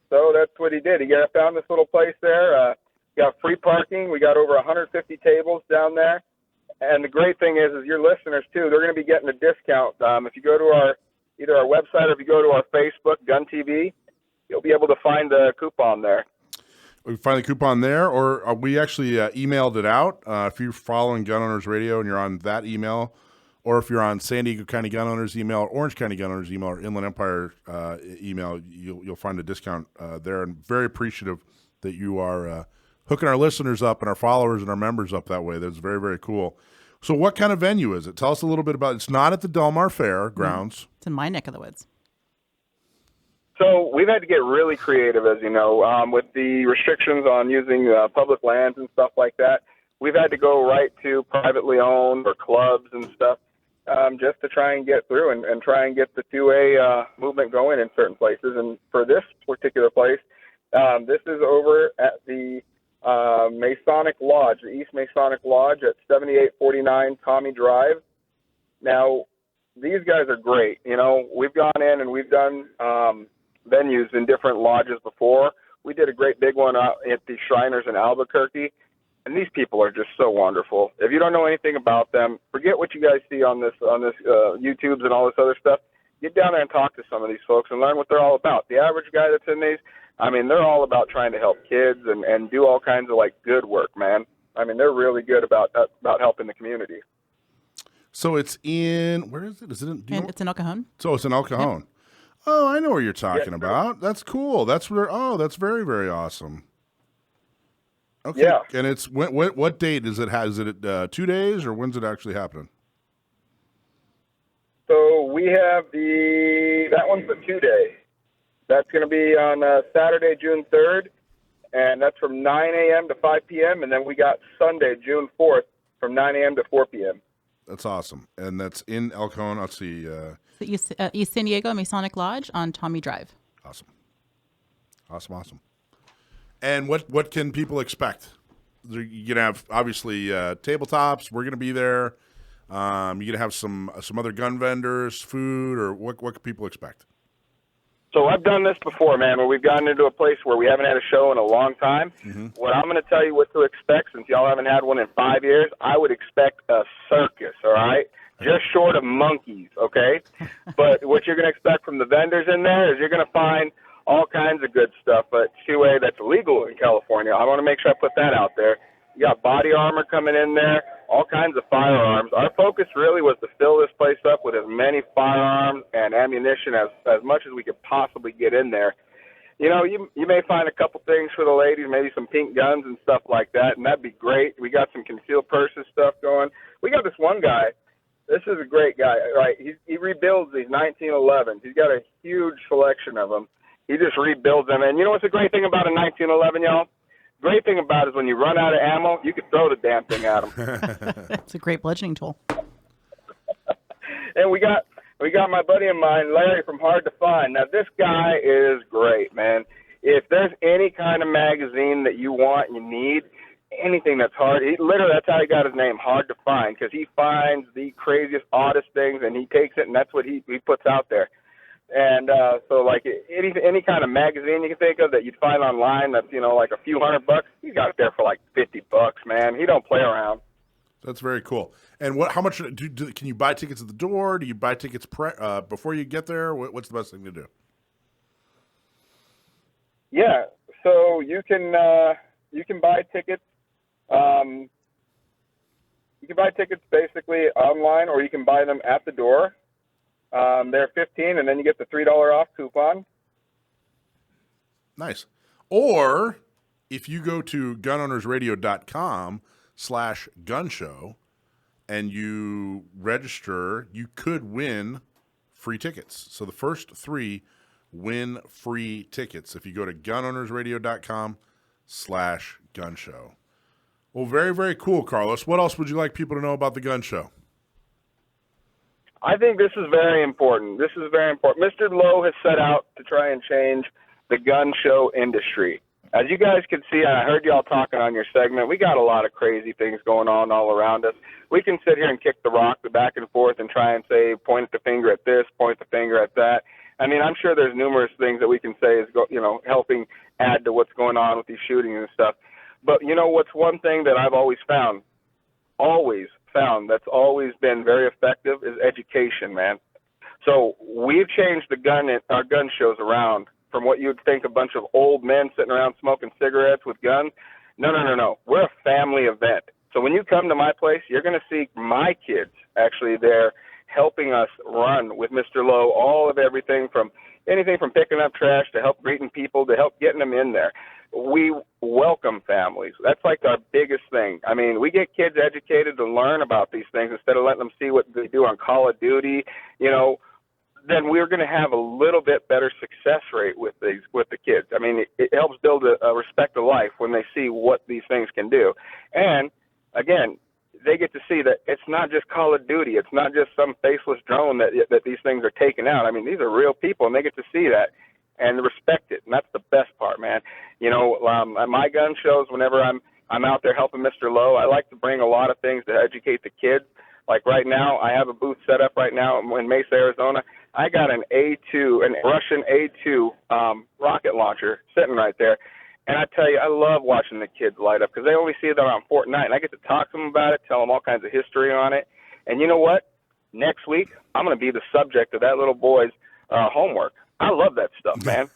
So that's what he did. He found this little place there. Got free parking. We got over 150 tables down there. And the great thing is your listeners, too, they're going to be getting a discount. If you go to either our website or if you go to our Facebook, Gun TV, you'll be able to find the coupon there. We find the coupon there, or we actually emailed it out. If you're following Gun Owners Radio and you're on that email, or if you're on San Diego County Gun Owners email, or Orange County Gun Owners email, or Inland Empire email, you'll find a discount there. And very appreciative that you are hooking our listeners up and our followers and our members up that way. That's very, very cool. So what kind of venue is it? Tell us a little bit about it. It's not at the Del Mar Fair grounds. It's in my neck of the woods. So we've had to get really creative, as you know, with the restrictions on using public lands and stuff like that. We've had to go right to privately owned or clubs and stuff just to try and get through and try and get the 2A movement going in certain places. And for this particular place, this is over at the Masonic Lodge, the East Masonic Lodge at 7849 Tommy Drive. Now, these guys are great. We've gone in and we've done venues in different lodges before. We did a great big one out at the Shriners in Albuquerque, and these people are just so wonderful. If you don't know anything about them, forget what you guys see on this YouTubes and all this other stuff. Get down there and talk to some of these folks and learn what they're all about. The average guy that's in these, they're all about trying to help kids and do all kinds of good work, man. They're really good about helping the community. So it's in, where is it? Is it It's in El Cajon. So it's in El Cajon. Yep. Oh, I know what you're talking about. That's cool. That's very, very awesome. Okay. Yeah. And it's what date is it? Is it 2 days or when's it actually happening? So we have that one's the 2-day. That's going to be on Saturday, June 3rd, and that's from 9 a.m. to 5 p.m. And then we got Sunday, June 4th, from 9 a.m. to 4 p.m. That's awesome. And that's in El Cajon. Let's see. The East San Diego Masonic Lodge on Tommy Drive. Awesome. And what can people expect? You're going to have, obviously, tabletops. We're going to be there. You're going to have some other gun vendors, food, or what can people expect? So I've done this before, man, where we've gotten into a place where we haven't had a show in a long time. Mm-hmm. What I'm going to tell you what to expect, since y'all haven't had one in 5 years, I would expect a circus, all right? Just short of monkeys, okay? But what you're going to expect from the vendors in there is you're going to find all kinds of good stuff, but QA that's illegal in California. I want to make sure I put that out there. You got body armor coming in there, all kinds of firearms. Our focus really was to fill this place up with as many firearms and ammunition as much as we could possibly get in there. You know, you may find a couple things for the ladies, maybe some pink guns and stuff like that, and that'd be great. We got some concealed purses stuff going. We got this one guy. This is a great guy, right? He rebuilds these 1911s. He's got a huge selection of them. He just rebuilds them. And you know what's the great thing about a 1911, y'all? Great thing about it is when you run out of ammo, you can throw the damn thing at them. It's a great bludgeoning tool. And we got my buddy of mine, Larry from Hard to Find. Now, this guy is great, man. If there's any kind of magazine that you want, you need, anything that's hard, literally that's how he got his name, Hard to Find, because he finds the craziest, oddest things, and he takes it, and that's what he puts out there. And so, like, any kind of magazine you can think of that you'd find online that's, like a few $100, he got it there for like $50, man. He don't play around. That's very cool. And how much can you buy tickets at the door? Do you buy tickets before you get there? What's the best thing to do? Yeah, so you can buy tickets. You can buy tickets basically online, or you can buy them at the door. They're $15, and then you get the $3 off coupon. Nice. Or if you go to gunownersradio.com/gunshow and you register, you could win free tickets. So the first 3 win free tickets if you go to gunownersradio.com/gunshow. Well, very, very cool, Carlos. What else would you like people to know about the gun show? I think this is very important. Mr. Lowe has set out to try and change the gun show industry. As you guys can see, I heard y'all talking on your segment, we got a lot of crazy things going on all around us. We can sit here and kick the rock back and forth and try and say, point the finger at this, point the finger at that. I mean, I'm sure there's numerous things that we can say is, helping add to what's going on with these shootings and stuff. But what's one thing that I've always found that's always been very effective is education, man. So we've changed our gun shows around from what you'd think a bunch of old men sitting around smoking cigarettes with guns. No. We're a family event. So when you come to my place, you're going to see my kids actually there helping us run with Mr. Lowe, all of anything from picking up trash to help greeting people to help getting them in there. We welcome families. That's like our biggest thing. I mean, we get kids educated to learn about these things instead of letting them see what they do on Call of Duty, then we're going to have a little bit better success rate with the kids. I mean, it helps build a respect of life when they see what these things can do. And, again, they get to see that it's not just Call of Duty. It's not just some faceless drone that these things are taking out. I mean, these are real people, and they get to see that and respect it, and that's the best part, man. At my gun shows, whenever I'm out there helping Mr. Lowe, I like to bring a lot of things to educate the kids. Like right now, I have a booth set up right now in Mesa, Arizona. I got an Russian A2 rocket launcher sitting right there. And I tell you, I love watching the kids light up because they only see it on Fortnite. And I get to talk to them about it, tell them all kinds of history on it. And you know what? Next week, I'm going to be the subject of that little boy's homework. I love that stuff, man.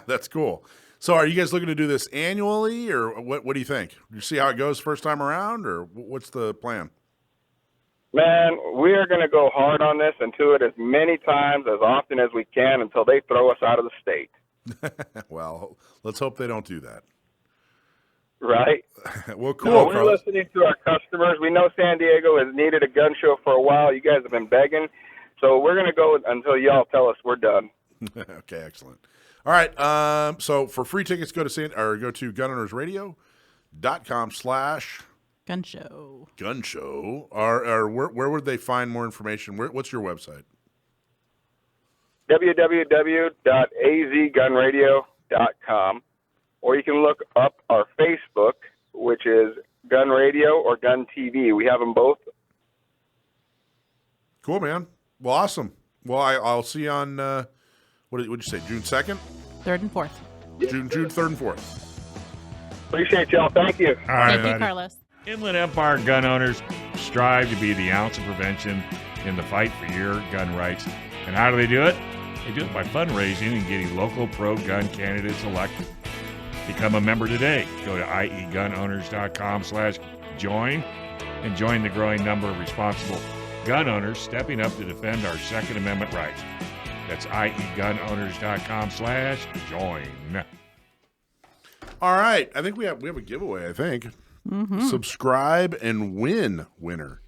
That's cool. So are you guys looking to do this annually, or what do you think? Do you see how it goes first time around, or what's the plan? Man, we are going to go hard on this and do it as many times, as often as we can until they throw us out of the state. Well, let's hope they don't do that. Right? Well, cool. No, we're Carlos. listening to our customers. We know San Diego has needed a gun show for a while. You guys have been begging. So we're going to go until y'all tell us we're done. Okay, excellent. All right. So for free tickets, go to gunownersradio.com/gun show. Or where would they find more information? What's your website? www.azgunradio.com. Or you can look up our Facebook, which is Gun Radio or Gun TV. We have them both. Cool, man. Well, awesome. Well, I'll see you on, what did you say, June 2nd? 3rd and 4th. June 3rd and 4th. Appreciate y'all. Thank you. All right, Thank you, buddy. Carlos. Inland Empire gun owners strive to be the ounce of prevention in the fight for your gun rights. And how do they do it? They do it by fundraising and getting local pro-gun candidates elected. Become a member today. Go to iegunowners.com/join and join the growing number of responsible gun owners stepping up to defend our Second Amendment rights. That's iegunowners.com/join. All right. I think we have a giveaway, I think. Subscribe and win winner.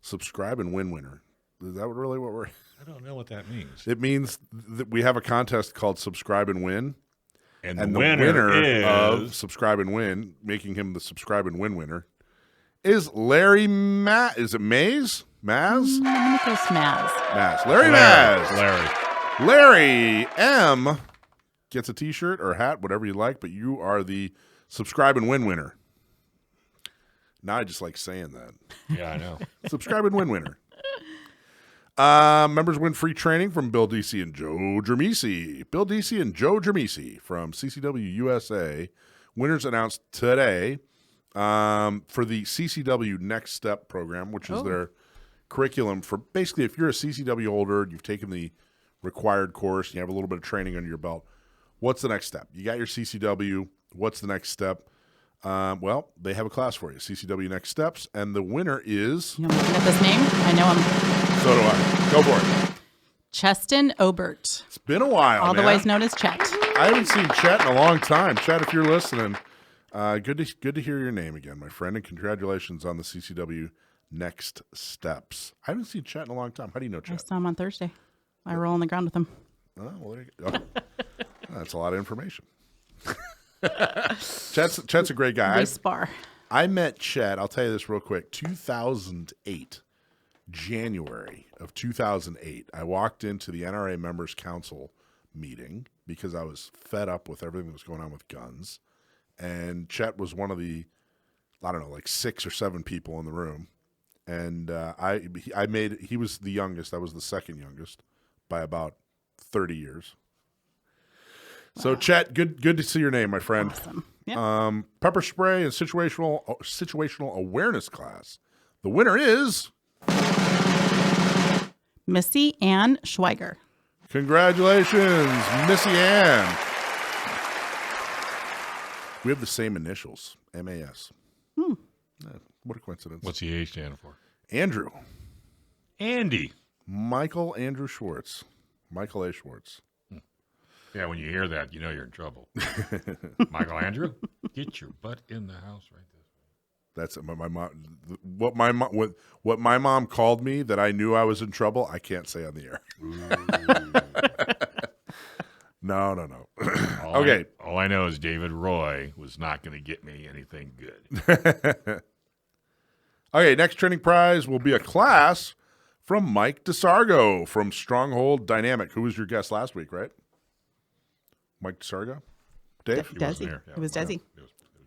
Subscribe and win winner. Is that really what we're... I don't know what that means. It means that we have a contest called Subscribe and Win. And the the winner of is... Subscribe and Win, making him the Subscribe and Win winner, is Larry Is it Mays? Maz? I'm going to go Smaz. Maz. Larry Maz. Larry. Larry M. gets a t-shirt or a hat, whatever you like, but you are the Subscribe and Win winner. Now I just like saying that. Yeah, I know. Subscribe and Win winner. Members win free training from Bill DC and Joe Dramisi. Bill DC and Joe Dramisi from CCW USA. Winners announced today for the CCW Next Step program, which is their curriculum for basically if you're a CCW holder, you've taken the required course, you have a little bit of training under your belt. What's the next step? You got your CCW. What's the next step? Well, they have a class for you, CCW Next Steps, and the winner is... You want me to get this name? I know him. So do I. Go for it. Cheston Obert, It's been a while, otherwise known as Chet. I haven't seen Chet in a long time. Chet, if you're listening, good to hear your name again, my friend, and congratulations on the CCW Next Steps. I haven't seen Chet in a long time. How do you know I Chet? saw him on Thursday. I roll on the ground with him. Oh, well, there you go. That's a lot of information. Chet's a great guy. We spar. I met Chet, I'll tell you this real quick, 2008, January of 2008. I walked into the NRA Members Council meeting because I was fed up with everything that was going on with guns. And Chet was one of the, I don't know, like 6 or 7 people in the room. And he was the youngest. I was the second youngest by about 30 years. So, Chet, good to see your name, my friend. Awesome. Yep. Pepper spray and situational awareness class. The winner is Missy Ann Schweiger. congratulations, Missy Ann. We have the same initials, MAS. What a coincidence. What's the A stand for? Andrew? Andy. Michael Andrew Schwartz. Michael A. Schwartz. Yeah, when you hear that, you know you're in trouble. Michael Andrew, get your butt in the house right this way. That's my mom. What my mom called me that I knew I was in trouble. I can't say on the air. No. Okay. All I know is David Roy was not going to get me anything good. Okay, next training prize will be a class from Mike DeSargo from Stronghold Dynamic. Who was your guest last week, right? Mike DeSargo? Dave? He wasn't Desi. here. Yeah, It was Desi.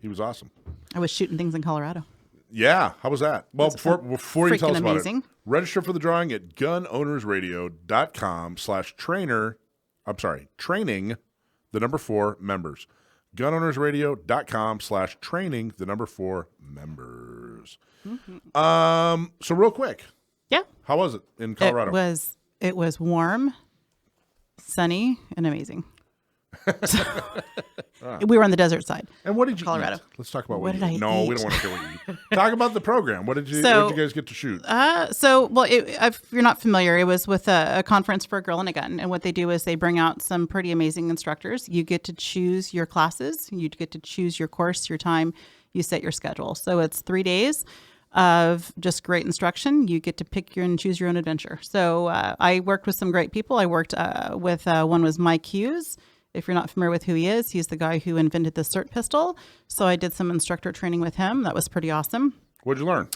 He was awesome. I was shooting things in Colorado. Yeah, how was that? Well, It was before you tell us freaking about amazing. it, register for the drawing at training, the number 4 members. gunownersradio.com/training, the number 4 members. So real quick, Yeah. how was it in Colorado? It was warm, sunny, and amazing. We were on the desert side. And what did you Colorado. eat? Let's talk about What you did I eat. No, we eat? don't want to hear what you eat. Talk about the program. What did you guys get to shoot? If you're not familiar, it was with a conference for a girl and a gun. And what they do is they bring out some pretty amazing instructors. You get to choose your classes. You get to choose your course, your time. you set your schedule. So it's 3 days of just great instruction. You get to pick your and choose your own adventure. So I worked with some great people. I worked with one was Mike Hughes. If you're not familiar with who he is, he's the guy who invented the SIRT pistol. So I did some instructor training with him. That was pretty awesome. What'd you learn?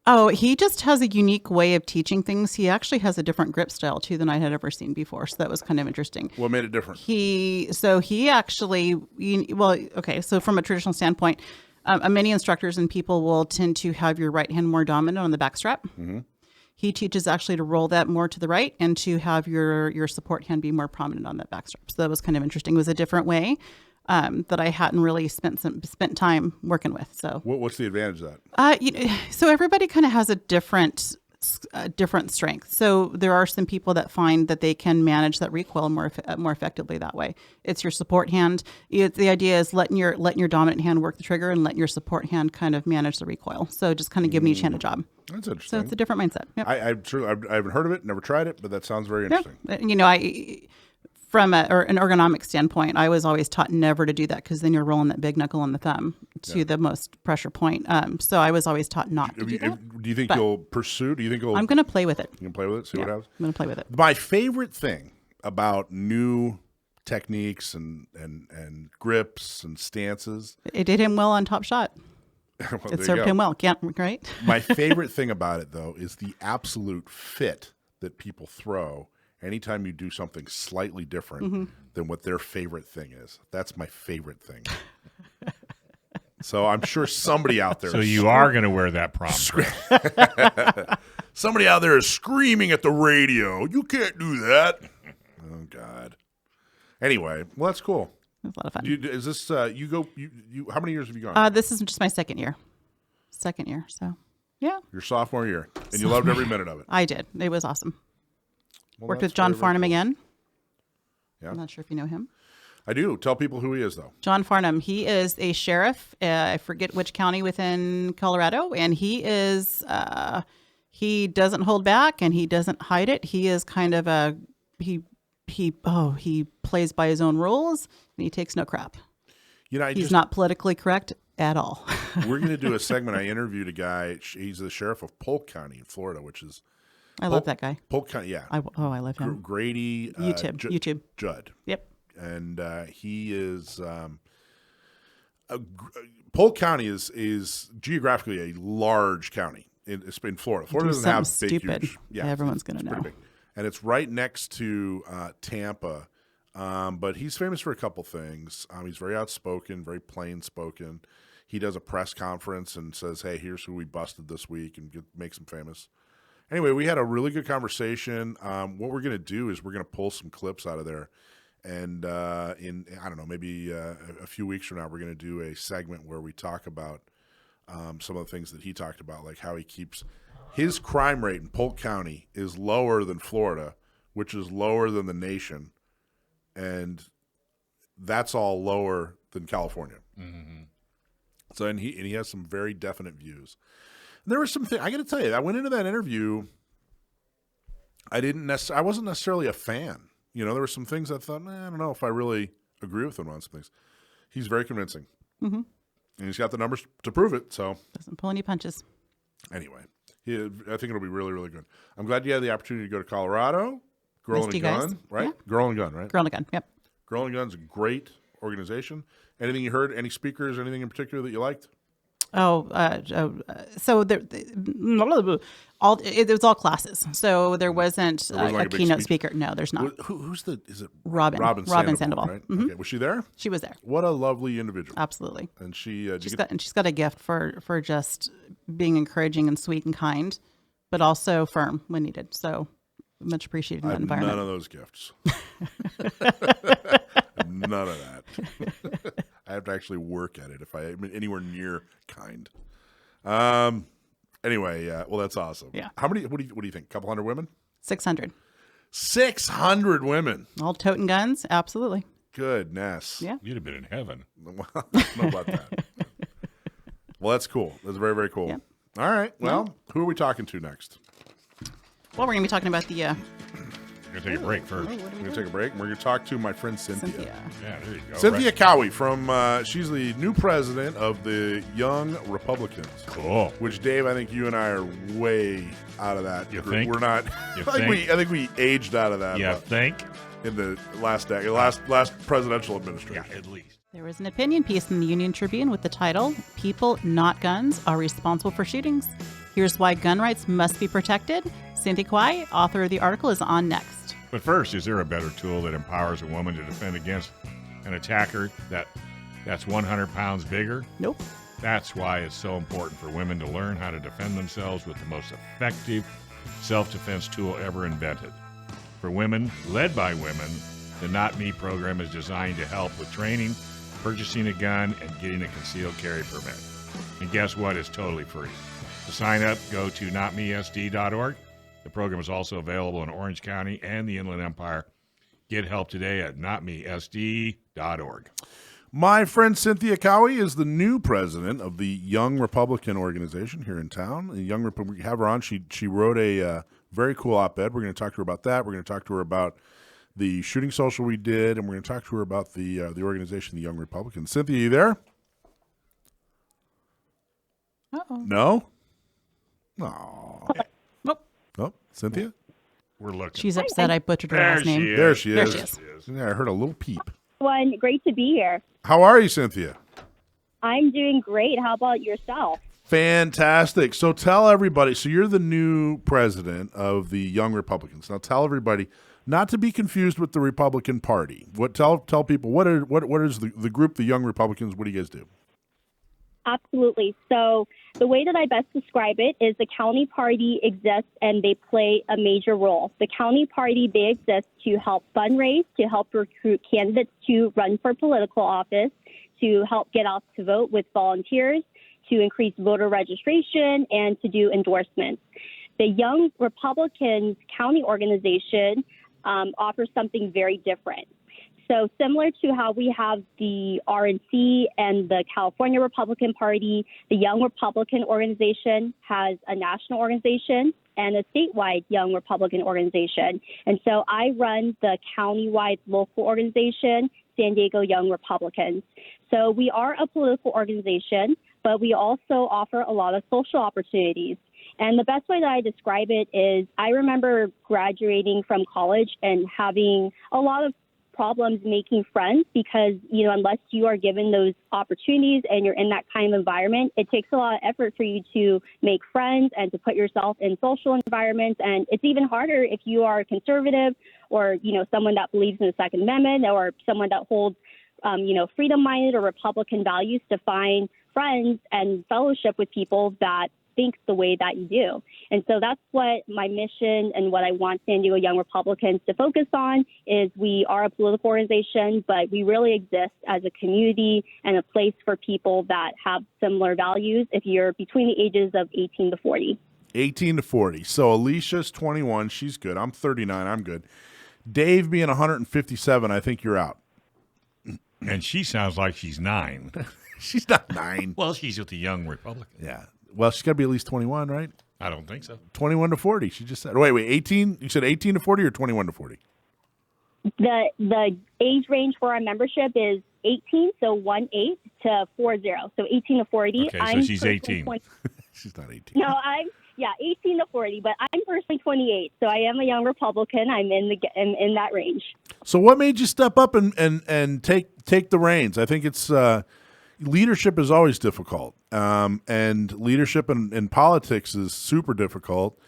Oh, he just has a unique way of teaching things. He actually has a different grip style too than I had ever seen before. So that was kind of interesting. What made it different? So from a traditional standpoint, many instructors and people will tend to have your right hand more dominant on the back strap. Mm-hmm. He teaches actually to roll that more to the right and to have your support hand be more prominent on that back strap. So that was kind of interesting. It was a different way that I hadn't really spent time working with. So what's the advantage of that? So everybody kind of has a different strength. So there are some people that find that they can manage that recoil more effectively that way. It's your support hand. The idea is letting your dominant hand work the trigger and letting your support hand kind of manage the recoil. So just kind of giving each hand a job. That's interesting. So it's a different mindset. Yep. I haven't heard of it, never tried it, but that sounds very interesting. Yeah. From an ergonomic standpoint, I was always taught never to do that because then you're rolling that big knuckle on the thumb to the most pressure point. So I was always taught not to do that. Do you think you'll pursue? Do you think you'll? I'm going to play with it. You can play with it, see what happens? I'm going to play with it. My favorite thing about new techniques and grips and stances. It did him well on Top Shot. Well, it served him well. Right? My favorite thing about it, though, is the absolute fit that people throw anytime you do something slightly different than what their favorite thing is. That's my favorite thing. So I'm sure somebody out there. So you are going to wear that prom dress. Somebody out there is screaming at the radio. You can't do that. Oh God. Anyway, well, that's cool. It was a lot of fun. Is this you? How many years have you gone? This is just my second year. So yeah. Your sophomore year, and you loved every minute of it. I did. It was awesome. Well, Worked with John Farnham again. Yeah. I'm not sure if you know him. I do. Tell people who he is, though. John Farnham. He is a sheriff. I forget which county within Colorado, and he is. He doesn't hold back and he doesn't hide it. He is kind of he plays by his own rules and he takes no crap. He's not politically correct at all. We're going to do a segment. I interviewed a guy. He's the sheriff of Polk County in Florida, which is. I love that guy. Polk County, yeah. I love him. Grady. YouTube. Judd. Yep. And he is. Polk County is geographically a large county. It's in Florida. Florida doesn't have big, huge. Yeah, everyone's going to know. Big. And it's right next to Tampa. But he's famous for a couple things. He's very outspoken, very plain spoken. He does a press conference and says, "Hey, here's who we busted this week," and makes him famous. Anyway, we had a really good conversation. What we're going to do is we're going to pull some clips out of there. And in, I don't know, maybe a few weeks from now, we're going to do a segment where we talk about some of the things that he talked about, like how he keeps his crime rate in Polk County is lower than Florida, which is lower than the nation. And that's all lower than California. Mm-hmm. So, and he has some very definite views. And there were some things, I got to tell you, I went into that interview, I wasn't necessarily a fan. You know, there were some things I thought, I don't know if I really agree with him on some things. He's very convincing. Mm-hmm. And he's got the numbers to prove it, so. Doesn't pull any punches. Anyway, I think it'll be really, really good. I'm glad you had the opportunity to go to Colorado. Girl and a Gun, right? Yeah. Girl and a Gun, right? Girl and a Gun, yep. Girl and a Gun's a great organization. Anything you heard? Any speakers? Anything in particular that you liked? So it was all classes. So there wasn't a keynote speaker. No, there's not. Is it Robin Sandoval? Right? Mm-hmm. Okay. Was she there? She was there. What a lovely individual. Absolutely. And she's got a gift for just being encouraging and sweet and kind, but also firm when needed. So much appreciated in that environment. None of those gifts. None of that. I have to actually work at it if I'm anywhere near kind. Anyway, well, that's awesome. Yeah. How many? What do you think? A couple hundred women? 600. 600 women. All toting guns. Absolutely. Goodness. Yeah. You'd have been in heaven. Well, I don't know about that. Well, that's cool. That's very, very cool. Yeah. All right. Well, who are we talking to next? Well, we're going to be talking about the We're going to take a break first. We're going to take a break, and we're going to talk to my friend Cynthia. Yeah, there you go. Cynthia Kaui from, she's the new president of the Young Republicans. Cool. Which, Dave, I think you and I are way out of that. You think? We're not. You I think we aged out of that. You think? In the last decade, last presidential administration. Yeah, at least. There was an opinion piece in the Union Tribune with the title, People Not Guns Are Responsible for Shootings. Here's why gun rights must be protected. Cynthia Kaui, author of the article, is on next. But first, is there a better tool that empowers a woman to defend against an attacker that's 100 pounds bigger? Nope. That's why it's so important for women to learn how to defend themselves with the most effective self-defense tool ever invented. For women, led by women, the Not Me program is designed to help with training, purchasing a gun, and getting a concealed carry permit. And guess what? It's totally free. To sign up, go to notmesd.org. The program is also available in Orange County and the Inland Empire. Get help today at notmesd.org. My friend Cynthia Kaui is the new president of the Young Republican organization here in town. The Young Republican, we have her on. She wrote a very cool op-ed. We're going to talk to her about that. We're going to talk to her about the shooting social we did, and we're going to talk to her about the organization, the Young Republicans. Cynthia, you there? Uh-oh. No? No. Nope. Nope. Cynthia? We're looking. She's upset I butchered her There last name. she is. There she There is. she is. Yeah, I heard a little peep. One, great to be here. How are you, Cynthia? I'm doing great. How about yourself? Fantastic. So tell everybody, so you're the new president of the Young Republicans. Now tell everybody not to be confused with the Republican Party. Tell people what is the group, the Young Republicans, what do you guys do? Absolutely. So the way that I best describe it is the county party exists and they play a major role. The county party, they exist to help fundraise, to help recruit candidates to run for political office, to help get out to vote with volunteers, to increase voter registration, and to do endorsements. The Young Republicans County Organization offers something very different. So similar to how we have the RNC and the California Republican Party, the Young Republican Organization has a national organization and a statewide Young Republican Organization. And so I run the countywide local organization, San Diego Young Republicans. So we are a political organization, but we also offer a lot of social opportunities. And the best way that I describe it is I remember graduating from college and having a lot of problems making friends because, unless you are given those opportunities and you're in that kind of environment, it takes a lot of effort for you to make friends and to put yourself in social environments. And it's even harder if you are conservative or, someone that believes in the Second Amendment or someone that holds, freedom-minded or Republican values to find friends and fellowship with people that think the way that you do. And so that's what my mission and what I want San Diego Young Republicans to focus on is we are a political organization, but we really exist as a community and a place for people that have similar values if you're between the ages of 18 to 40. 18 to 40. So Alisha's 21. She's good. I'm 39. I'm good. Dave being 157, I think you're out. And she sounds like she's 9. She's not 9. Well, she's with the Young Republicans. Yeah. Well, she's got to be at least 21, right? I don't think so. 21 to 40. She just said. Wait, 18? You said 18 to 40 or 21 to 40? The age range for our membership is 18, so 18 to 40. So 18 to 40. Okay, so she's 18. She's not 18. No, 18 to 40, but I'm personally 28, so I am a Young Republican. I'm in that range. So what made you step up and take the reins? I think it's leadership is always difficult, and leadership in politics is super difficult,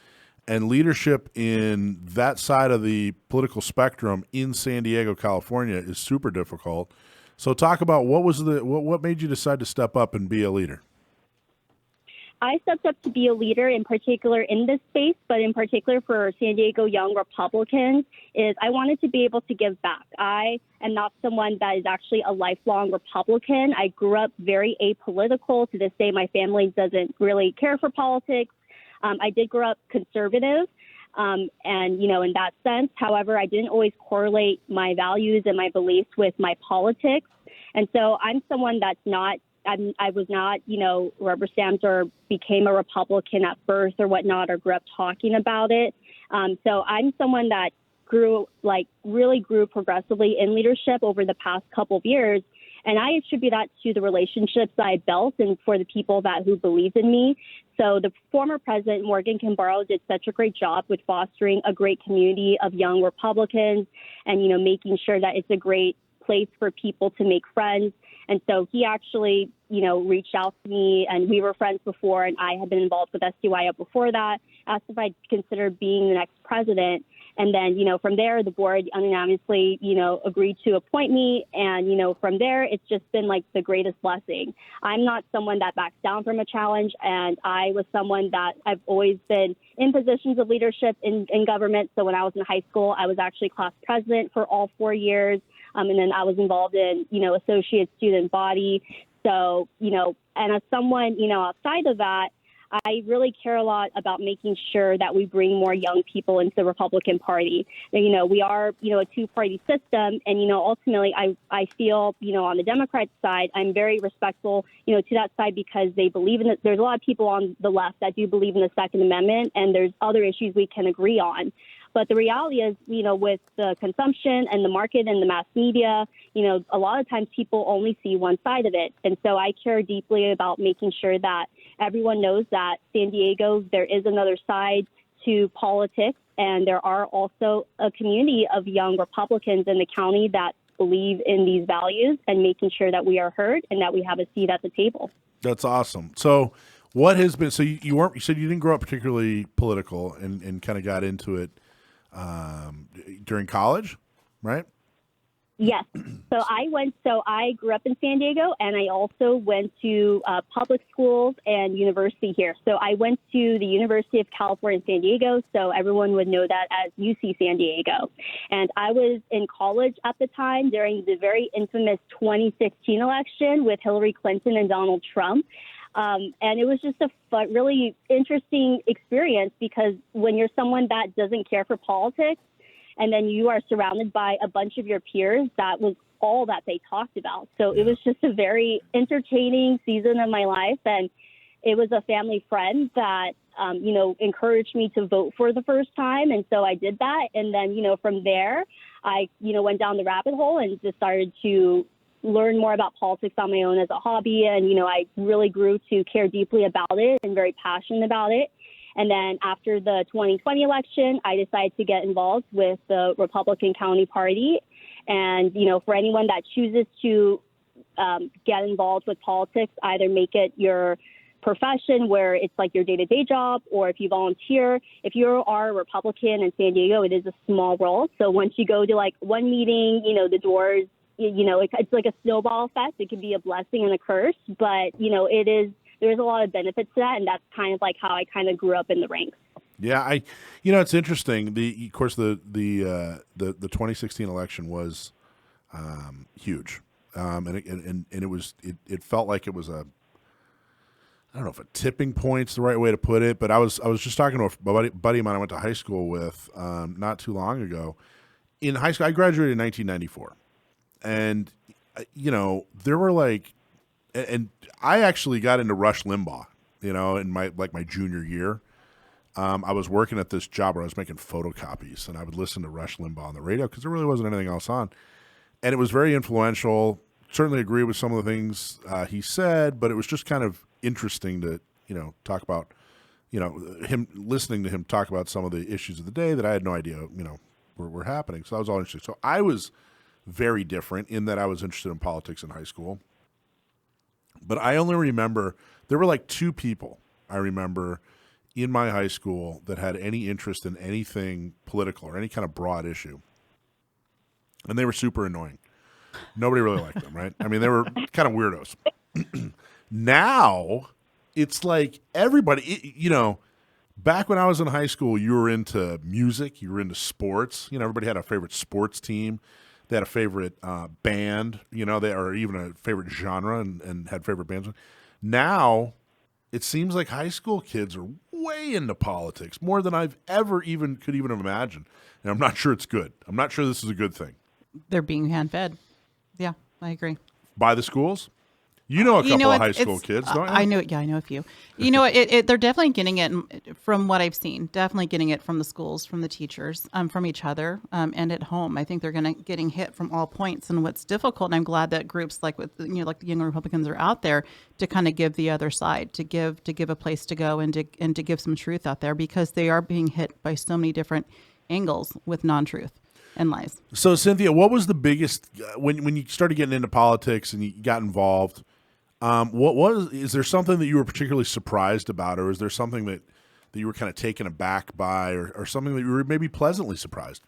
and leadership in that side of the political spectrum in San Diego, California, is super difficult. So talk about what made you decide to step up and be a leader? I stepped up to be a leader in particular in this space, but in particular for San Diego Young Republicans is I wanted to be able to give back. I am not someone that is actually a lifelong Republican. I grew up very apolitical. To this day, my family doesn't really care for politics. I did grow up conservative. And, in that sense, however, I didn't always correlate my values and my beliefs with my politics. And so I'm someone that's not I was not, rubber stamped or became a Republican at birth or whatnot or grew up talking about it. So I'm someone that really grew progressively in leadership over the past couple of years. And I attribute that to the relationships I built and for the people who believed in me. So the former president, Morgan Kimbrough, did such a great job with fostering a great community of young Republicans and, making sure that it's a great place for people to make friends. And so he actually, reached out to me, and we were friends before, and I had been involved with SDYO before that, asked if I'd consider being the next president. And then, from there, the board unanimously, agreed to appoint me. And, from there, it's just been like the greatest blessing. I'm not someone that backs down from a challenge. And I was someone that I've always been in positions of leadership in government. So when I was in high school, I was actually class president for all 4 years. And then I was involved in, associate student body. So, and as someone, outside of that, I really care a lot about making sure that we bring more young people into the Republican Party. We are, a two-party system, and, ultimately I feel, on the Democrat side, I'm very respectful, to that side because they believe in it. There's a lot of people on the left that do believe in the Second Amendment, and there's other issues we can agree on. But the reality is, with the consumption and the market and the mass media, a lot of times people only see one side of it. And so I care deeply about making sure that everyone knows that San Diego, there is another side to politics. And there are also a community of young Republicans in the county that believe in these values and making sure that we are heard and that we have a seat at the table. That's awesome. So what has been, so you said you didn't grow up particularly political and kind of got into it during college, right? Yes. So I grew up in San Diego, and I also went to public schools and university here. So I went to the University of California, San Diego. So everyone would know that as UC San Diego. And I was in college at the time during the very infamous 2016 election with Hillary Clinton and Donald Trump. And it was just a really interesting experience because when you're someone that doesn't care for politics and then you are surrounded by a bunch of your peers, that was all that they talked about. So it was just a very entertaining season of my life. And it was a family friend that, encouraged me to vote for the first time. And so I did that. And then, from there, I, went down the rabbit hole and just started to learn more about politics on my own as a hobby. And, I really grew to care deeply about it and very passionate about it. And then after the 2020 election, I decided to get involved with the Republican County Party. And, for anyone that chooses to get involved with politics, either make it your profession where it's like your day-to-day job, or if you volunteer, if you are a Republican in San Diego, it is a small world. So once you go to like one meeting, the doors, it's like a snowball effect. It can be a blessing and a curse, but, there's a lot of benefits to that. And that's kind of like how I kind of grew up in the ranks. Yeah. It's interesting. Of course, the 2016 election was huge. And it felt like it was I don't know if a tipping point's the right way to put it, but I was just talking to a buddy of mine I went to high school with not too long ago. In high school, I graduated in 1994. And, there were and I actually got into Rush Limbaugh, in my junior year. I was working at this job where I was making photocopies, and I would listen to Rush Limbaugh on the radio because there really wasn't anything else on. And it was very influential. Certainly agree with some of the things he said, but it was just kind of interesting to, talk about, listening to him talk about some of the issues of the day that I had no idea, were happening. So that was all interesting. So I was very different in that I was interested in politics in high school. But I only remember there were like two people I remember in my high school that had any interest in anything political or any kind of broad issue. And they were super annoying. Nobody really liked them, right? I mean, they were kind of weirdos. Now, it's like everybody, back when I was in high school, you were into music, you were into sports. Everybody had a favorite sports team. They had a favorite band, or even a favorite genre and had favorite bands. Now, it seems like high school kids are way into politics, more than I've ever could even imagine. And I'm not sure it's good. I'm not sure this is a good thing. They're being hand-fed. Yeah, I agree. By the schools? You know a couple of high it's- school kids, don't you? I know. Yeah, I know a few. You know, they're definitely getting it from what I've seen. Definitely getting it from the schools, from the teachers, from each other, and at home. I think they're getting hit from all points. And what's difficult, and I'm glad that groups like like the Young Republicans are out there to kind of give the other side, to give a place to go and to give some truth out there, because they are being hit by so many different angles with non-truth and lies. So, Cynthia, what was the biggest when you started getting into politics and you got involved? Is there something that you were particularly surprised about, or is there something that you were kind of taken aback by, or something that you were maybe pleasantly surprised?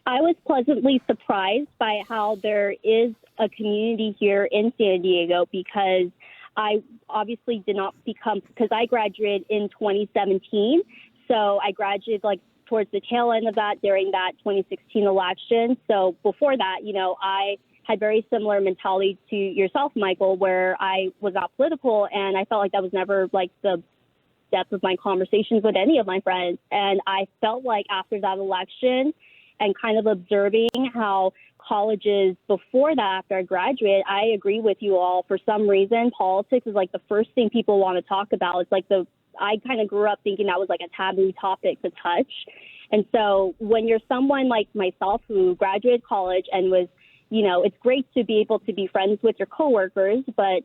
I was pleasantly surprised by how there is a community here in San Diego, because I obviously did not because I graduated in 2017. So I graduated towards the tail end of that during that 2016 election. So before that, I had very similar mentality to yourself, Michael, where I was not political, and I felt like that was never the depth of my conversations with any of my friends. And I felt like after that election and kind of observing how colleges before that, after I graduated, I agree with you all. For some reason, politics is the first thing people want to talk about. It's I kind of grew up thinking that was a taboo topic to touch. And so when you're someone like myself who graduated college and was, it's great to be able to be friends with your coworkers, but,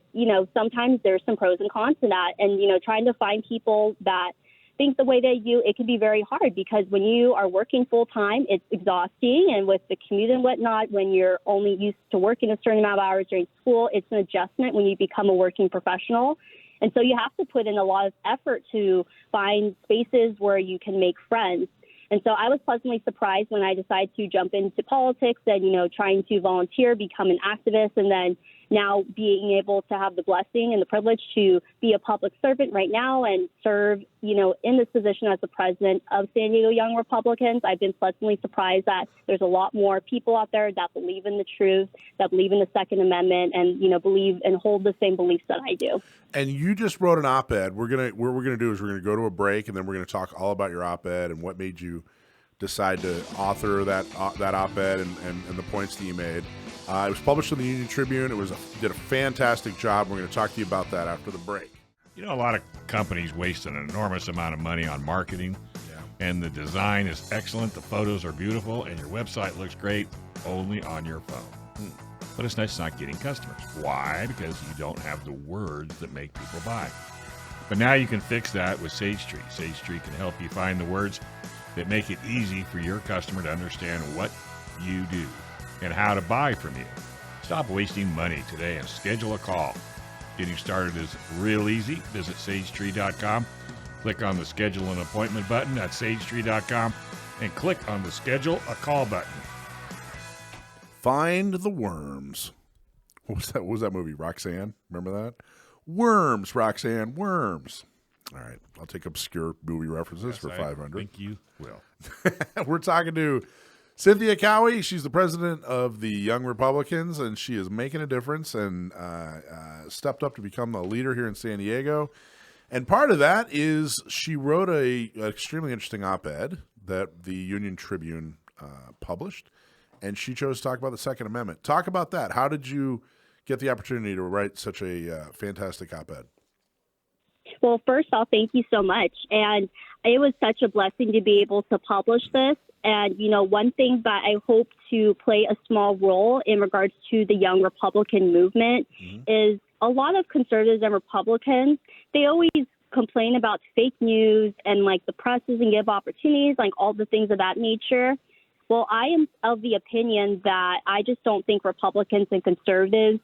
sometimes there's some pros and cons to that. And, trying to find people that think the way that it can be very hard, because when you are working full time, it's exhausting. And with the commute and whatnot, when you're only used to working a certain amount of hours during school, it's an adjustment when you become a working professional. And so you have to put in a lot of effort to find spaces where you can make friends. And so I was pleasantly surprised when I decided to jump into politics and, trying to volunteer, become an activist, and then now being able to have the blessing and the privilege to be a public servant right now and serve, in this position as the president of San Diego Young Republicans. I've been pleasantly surprised that there's a lot more people out there that believe in the truth, that believe in the Second Amendment, and, believe and hold the same beliefs that I do. And you just wrote an op-ed. What we're gonna do is we're gonna go to a break, and then we're gonna talk all about your op-ed and what made you decide to author that op-ed and the points that you made. It was published in the Union Tribune. Did a fantastic job. We're going to talk to you about that after the break. A lot of companies waste an enormous amount of money on marketing, and the design is excellent, the photos are beautiful, and your website looks great only on your phone. But it's not getting customers. Why? Because you don't have the words that make people buy. But now you can fix that with Sage Street. Sage Street can help you find the words that make it easy for your customer to understand what you do and how to buy from you. Stop wasting money today and schedule a call. Getting started is real easy. Visit sagetree.com. Click on the Schedule an Appointment button at sagetree.com and click on the Schedule a Call button. Find the Worms. What was that movie? Roxanne? Remember that? Worms, Roxanne, worms. All right, I'll take obscure movie references for 500. I think you will. We're talking to Cynthia Kaui. She's the president of the Young Republicans, and she is making a difference and stepped up to become the leader here in San Diego. And part of that is she wrote an extremely interesting op-ed that the Union Tribune published, and she chose to talk about the Second Amendment. Talk about that. How did you get the opportunity to write such a fantastic op-ed? Well, first off, thank you so much. And it was such a blessing to be able to publish this. And, one thing that I hope to play a small role in regards to the Young Republican movement is a lot of conservatives and Republicans, they always complain about fake news and the press doesn't give opportunities, all the things of that nature. Well, I am of the opinion that I just don't think Republicans and conservatives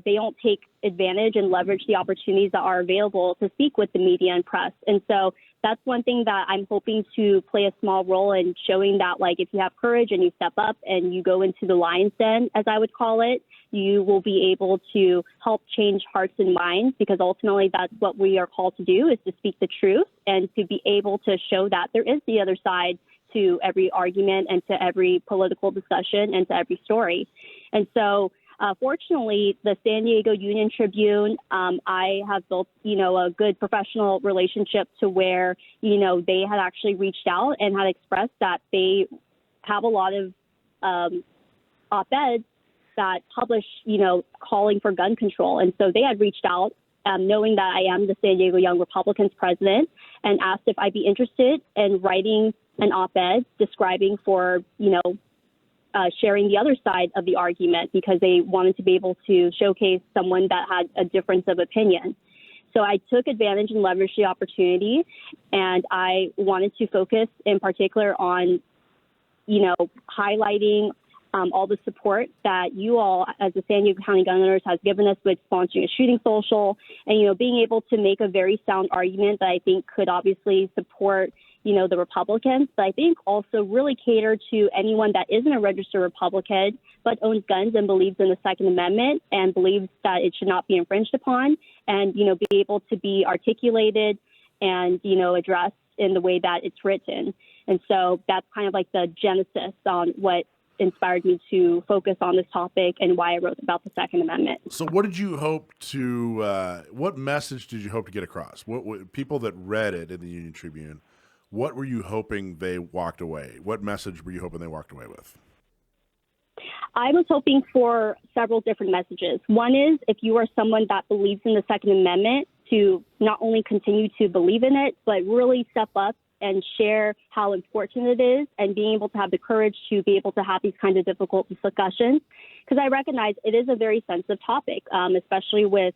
they don't take advantage and leverage the opportunities that are available to speak with the media and press. And so that's one thing that I'm hoping to play a small role in, showing that if you have courage and you step up and you go into the lion's den, as I would call it, you will be able to help change hearts and minds, because ultimately that's what we are called to do, is to speak the truth and to be able to show that there is the other side to every argument and to every political discussion and to every story. And so fortunately, the San Diego Union Tribune, I have built, a good professional relationship to where, they had actually reached out and had expressed that they have a lot of op-eds that publish, calling for gun control. And so they had reached out, knowing that I am the San Diego Young Republicans president, and asked if I'd be interested in writing an op-ed describing for, sharing the other side of the argument, because they wanted to be able to showcase someone that had a difference of opinion. So I took advantage and leveraged the opportunity, and I wanted to focus in particular on, highlighting all the support that you all as the San Diego County Gun Owners has given us with sponsoring a shooting social, and, being able to make a very sound argument that I think could obviously support, the Republicans, but I think also really cater to anyone that isn't a registered Republican but owns guns and believes in the Second Amendment and believes that it should not be infringed upon, and, be able to be articulated and, addressed in the way that it's written. And so that's kind of like the genesis on what inspired me to focus on this topic and why I wrote about the Second Amendment. So what did you hope to, what message did you hope to get across? What people that read it in the Union Tribune, what were you hoping they walked away? What message were you hoping they walked away with? I was hoping for several different messages. One is, if you are someone that believes in the Second Amendment, to not only continue to believe in it, but really step up and share how important it is, and being able to have the courage to be able to have these kinds of difficult discussions. Because I recognize it is a very sensitive topic, especially with,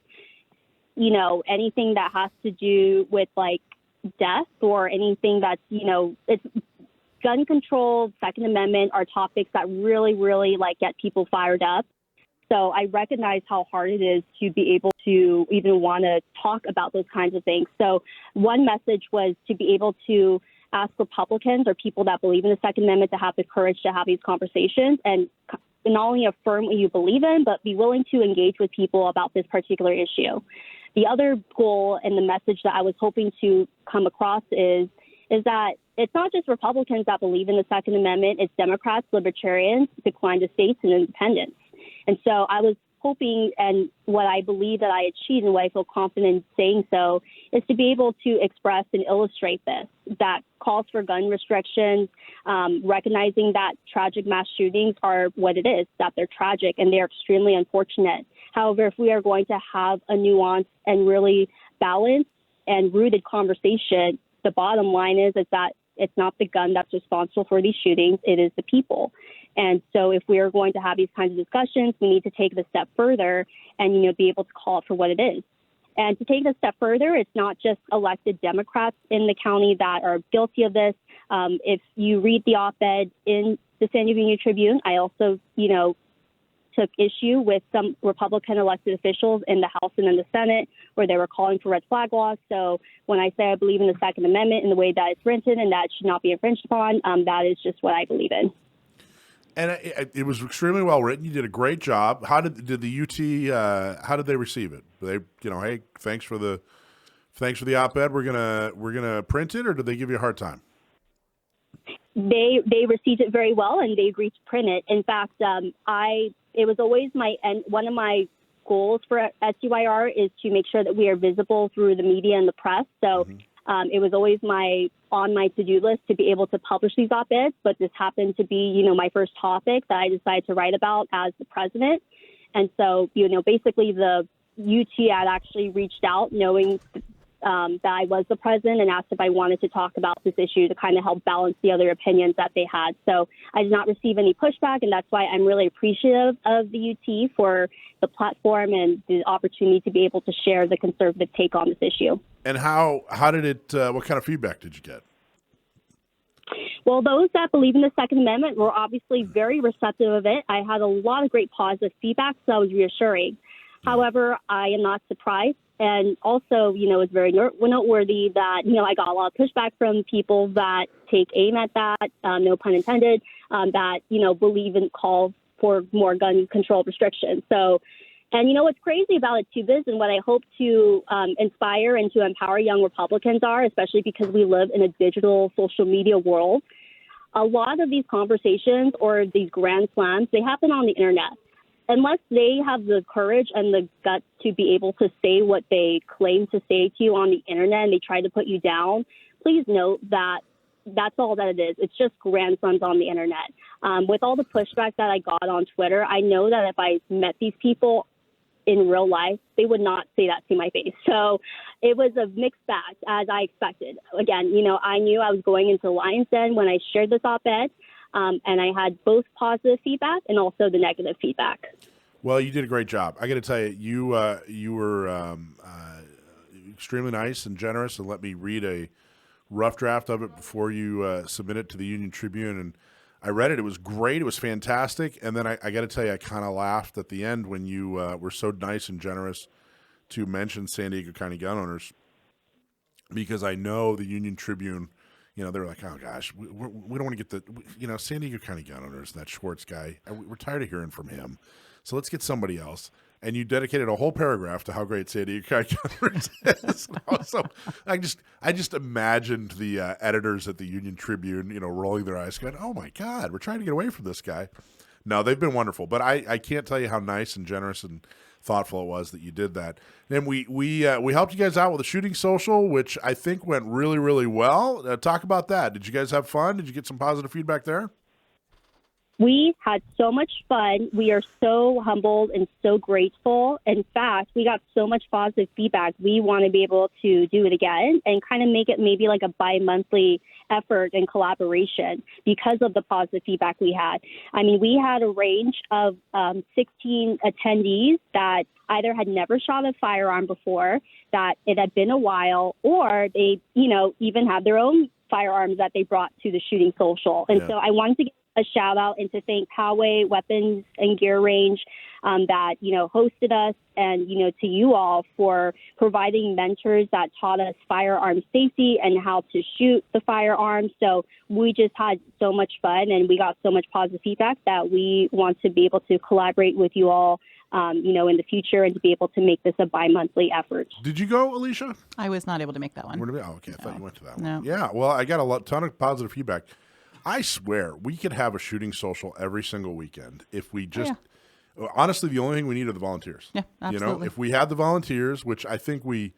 anything that has to do with like death or anything that's, it's gun control, Second Amendment are topics that really, really get people fired up. So I recognize how hard it is to be able to even want to talk about those kinds of things. So one message was to be able to ask Republicans or people that believe in the Second Amendment to have the courage to have these conversations and not only affirm what you believe in, but be willing to engage with people about this particular issue. The other goal and the message that I was hoping to come across is that it's not just Republicans that believe in the Second Amendment, it's Democrats, Libertarians, decline to states, and independents. And so I was hoping, and what I believe that I achieved and what I feel confident in saying so, is to be able to express and illustrate this, that calls for gun restrictions, recognizing that tragic mass shootings are what it is, that they're tragic and they're extremely unfortunate. However, if we are going to have a nuanced and really balanced and rooted conversation, the bottom line is that it's not the gun that's responsible for these shootings, it is the people. And so if we are going to have these kinds of discussions, we need to take it a step further and, be able to call it for what it is. And to take it a step further, it's not just elected Democrats in the county that are guilty of this. If you read the op-ed in the San Diego Union Tribune, I also, took issue with some Republican elected officials in the House and in the Senate where they were calling for red flag laws. So when I say I believe in the Second Amendment in the way that it's written and that it should not be infringed upon, that is just what I believe in. And it was extremely well written. You did a great job. How did the UT? How did they receive it? They, hey, thanks for the op-ed. We're gonna print it, or did they give you a hard time? They received it very well, and they agreed to print it. In fact, it was always one of my goals for SUIR is to make sure that we are visible through the media and the press. So it was always on my to-do list to be able to publish these op-eds, but this happened to be, my first topic that I decided to write about as the president. And so, basically the UT had actually reached out knowing that I was the president and asked if I wanted to talk about this issue to kind of help balance the other opinions that they had. So I did not receive any pushback, and that's why I'm really appreciative of the UT for the platform and the opportunity to be able to share the conservative take on this issue. And how did it, what kind of feedback did you get? Well, those that believe in the Second Amendment were obviously very receptive of it. I had a lot of great positive feedback, so that was reassuring. However, I am not surprised. And also, it's very noteworthy that, I got a lot of pushback from people that take aim at that, no pun intended, that, believe and call for more gun control restrictions. So, and what's crazy about it too is, and what I hope to inspire and to empower young Republicans are, especially because we live in a digital social media world, a lot of these conversations or these grand slams, they happen on the internet. Unless they have the courage and the guts to be able to say what they claim to say to you on the internet and they try to put you down, please note that that's all that it is. It's just grandsons on the internet. With all the pushback that I got on Twitter, I know that if I met these people in real life, they would not say that to my face. So it was a mixed bag, as I expected. Again, I knew I was going into Lion's Den when I shared this op-ed, and I had both positive feedback and also the negative feedback. Well, you did a great job. I got to tell you, you were extremely nice and generous, and let me read a rough draft of it before you submit it to the Union Tribune. And I read it. It was great. It was fantastic. And then I got to tell you, I kind of laughed at the end when you were so nice and generous to mention San Diego County gun owners, because I know the Union Tribune, they were like, oh, gosh, we don't want to get the, San Diego County gun owners, that Schwartz guy, we're tired of hearing from him. So let's get somebody else. And you dedicated a whole paragraph to how great San Diego County gun owners is. So I just imagined the editors at the Union Tribune, rolling their eyes, going, "Oh my God, we're trying to get away from this guy." No, they've been wonderful, but I can't tell you how nice and generous and thoughtful it was that you did that. And we helped you guys out with a shooting social, which I think went really, really well. Talk about that. Did you guys have fun? Did you get some positive feedback there? We had so much fun. We are so humbled and so grateful. In fact, we got so much positive feedback. We want to be able to do it again and kind of make it maybe like a bi-monthly effort and collaboration because of the positive feedback we had. I mean, we had a range of 16 attendees that either had never shot a firearm before, that it had been a while, or they, even had their own firearms that they brought to the shooting social. And so I wanted to give a shout out and to thank Poway Weapons and Gear Range that, hosted us, and, to you all for providing mentors that taught us firearm safety and how to shoot the firearms. So we just had so much fun, and we got so much positive feedback that we want to be able to collaborate with you all, in the future, and to be able to make this a bi-monthly effort. Did you go, Alisha? I was not able to make that one. Oh, okay. I thought you went to that one. No. Yeah, well, I got a ton of positive feedback. I swear we could have a shooting social every single weekend if we just honestly, the only thing we need are the volunteers. Yeah, absolutely. If we had the volunteers, which I think we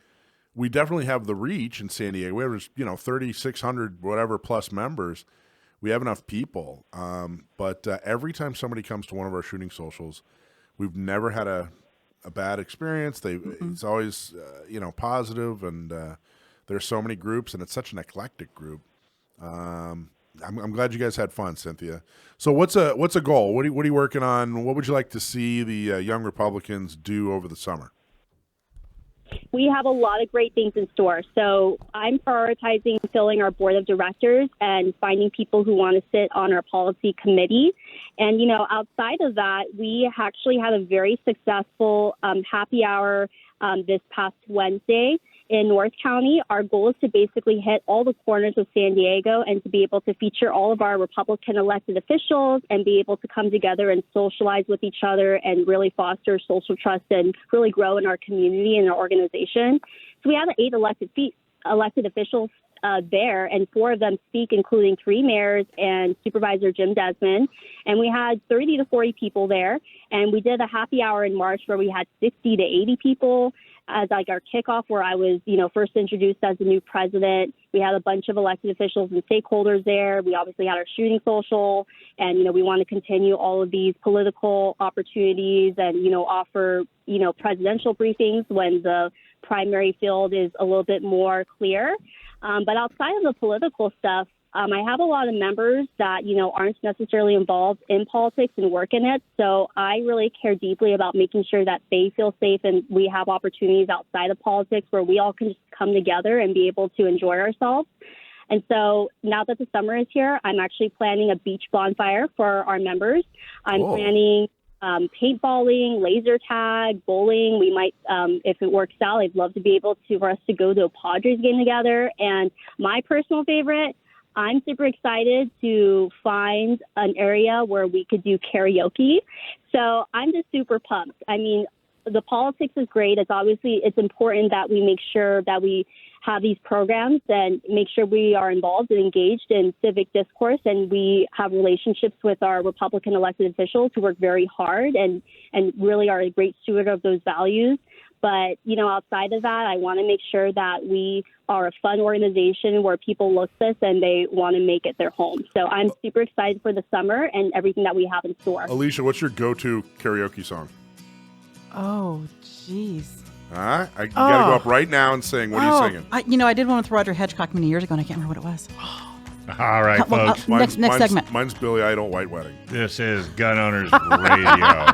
definitely have the reach in San Diego. We have 3,600 whatever plus members. We have enough people. But every time somebody comes to one of our shooting socials, we've never had a bad experience. It's always positive, and there's so many groups, and it's such an eclectic group. I'm glad you guys had fun, Cynthia. So what's a goal? What are you working on? What would you like to see the Young Republicans do over the summer? We have a lot of great things in store. So I'm prioritizing filling our board of directors and finding people who want to sit on our policy committee. And, outside of that, we actually had a very successful happy hour this past Wednesday in North County. Our goal is to basically hit all the corners of San Diego and to be able to feature all of our Republican elected officials and be able to come together and socialize with each other and really foster social trust and really grow in our community and our organization. So we have 8 elected officials there, and 4 of them speak, including 3 mayors and Supervisor Jim Desmond. And we had 30 to 40 people there. And we did a happy hour in March where we had 60 to 80 people as like our kickoff, where I was, first introduced as the new president. We had a bunch of elected officials and stakeholders there. We obviously had our shooting social, and, we want to continue all of these political opportunities and, offer, presidential briefings when the primary field is a little bit more clear. But outside of the political stuff, I have a lot of members that, aren't necessarily involved in politics and work in it. So I really care deeply about making sure that they feel safe and we have opportunities outside of politics where we all can just come together and be able to enjoy ourselves. And so now that the summer is here, I'm actually planning a beach bonfire for our members. I'm planning paintballing, laser tag, bowling. We might, if it works out, I'd love to be able for us to go to a Padres game together. And my personal favorite, I'm super excited to find an area where we could do karaoke. So I'm just super pumped. I mean, the politics is great. It's important that we make sure that we have these programs and make sure we are involved and engaged in civic discourse, and we have relationships with our Republican elected officials who work very hard and really are a great steward of those values. But, outside of that, I want to make sure that we are a fun organization where people look at us and they want to make it their home. So I'm super excited for the summer and everything that we have in store. Alisha, what's your go-to karaoke song? Oh, jeez. You got to go up right now and sing. What are you singing? I did one with Roger Hedgecock many years ago, and I can't remember what it was. All right, folks. Next segment. Mine's Billy Idol, White Wedding. This is Gun Owners Radio.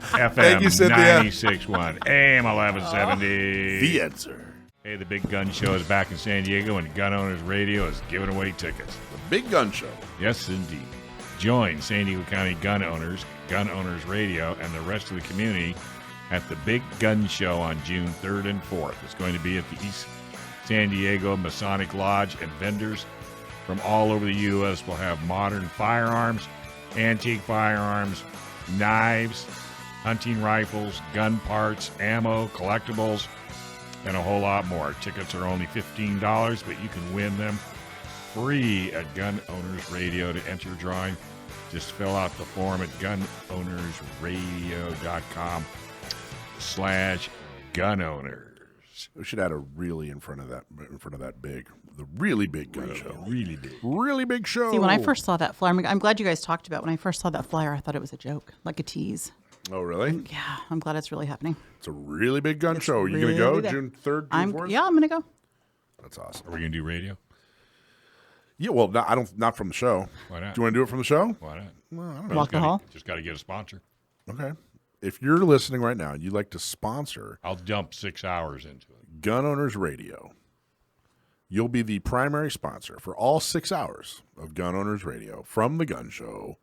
FM Thank you, Cynthia. 96.1, AM 1170. The answer. Hey, the Big Gun Show is back in San Diego, and Gun Owners Radio is giving away tickets. The Big Gun Show. Yes, indeed. Join San Diego County Gun Owners Radio, and the rest of the community at the Big Gun Show on June 3rd and 4th. It's going to be at the East San Diego Masonic Lodge, and vendors from all over the U.S. will have modern firearms, antique firearms, knives, hunting rifles, gun parts, ammo, collectibles, and a whole lot more. Tickets are only $15, but you can win them free at Gun Owners Radio. To enter drawing, just fill out the form at gunownersradio.com/gunowners. We should add a really in front of that big. The really big gun show. Really big. Really big show. See, when I first saw that flyer, I'm glad you guys talked about it. When I first saw that flyer, I thought it was a joke, like a tease. Oh, really? Yeah, I'm glad it's really happening. It's a really big gun show. Are you going to go June 3rd, June 4th? Yeah, I'm going to go. That's awesome. Are we going to do radio? Yeah, well, not from the show. Why not? Do you want to do it from the show? Why not? Well, I don't know. Walk the hall? Just got to get a sponsor. Okay. If you're listening right now and you'd like to sponsor I'll dump 6 hours into it. Gun Owners Radio, you'll be the primary sponsor for all 6 hours of Gun Owners Radio from the Gun Show.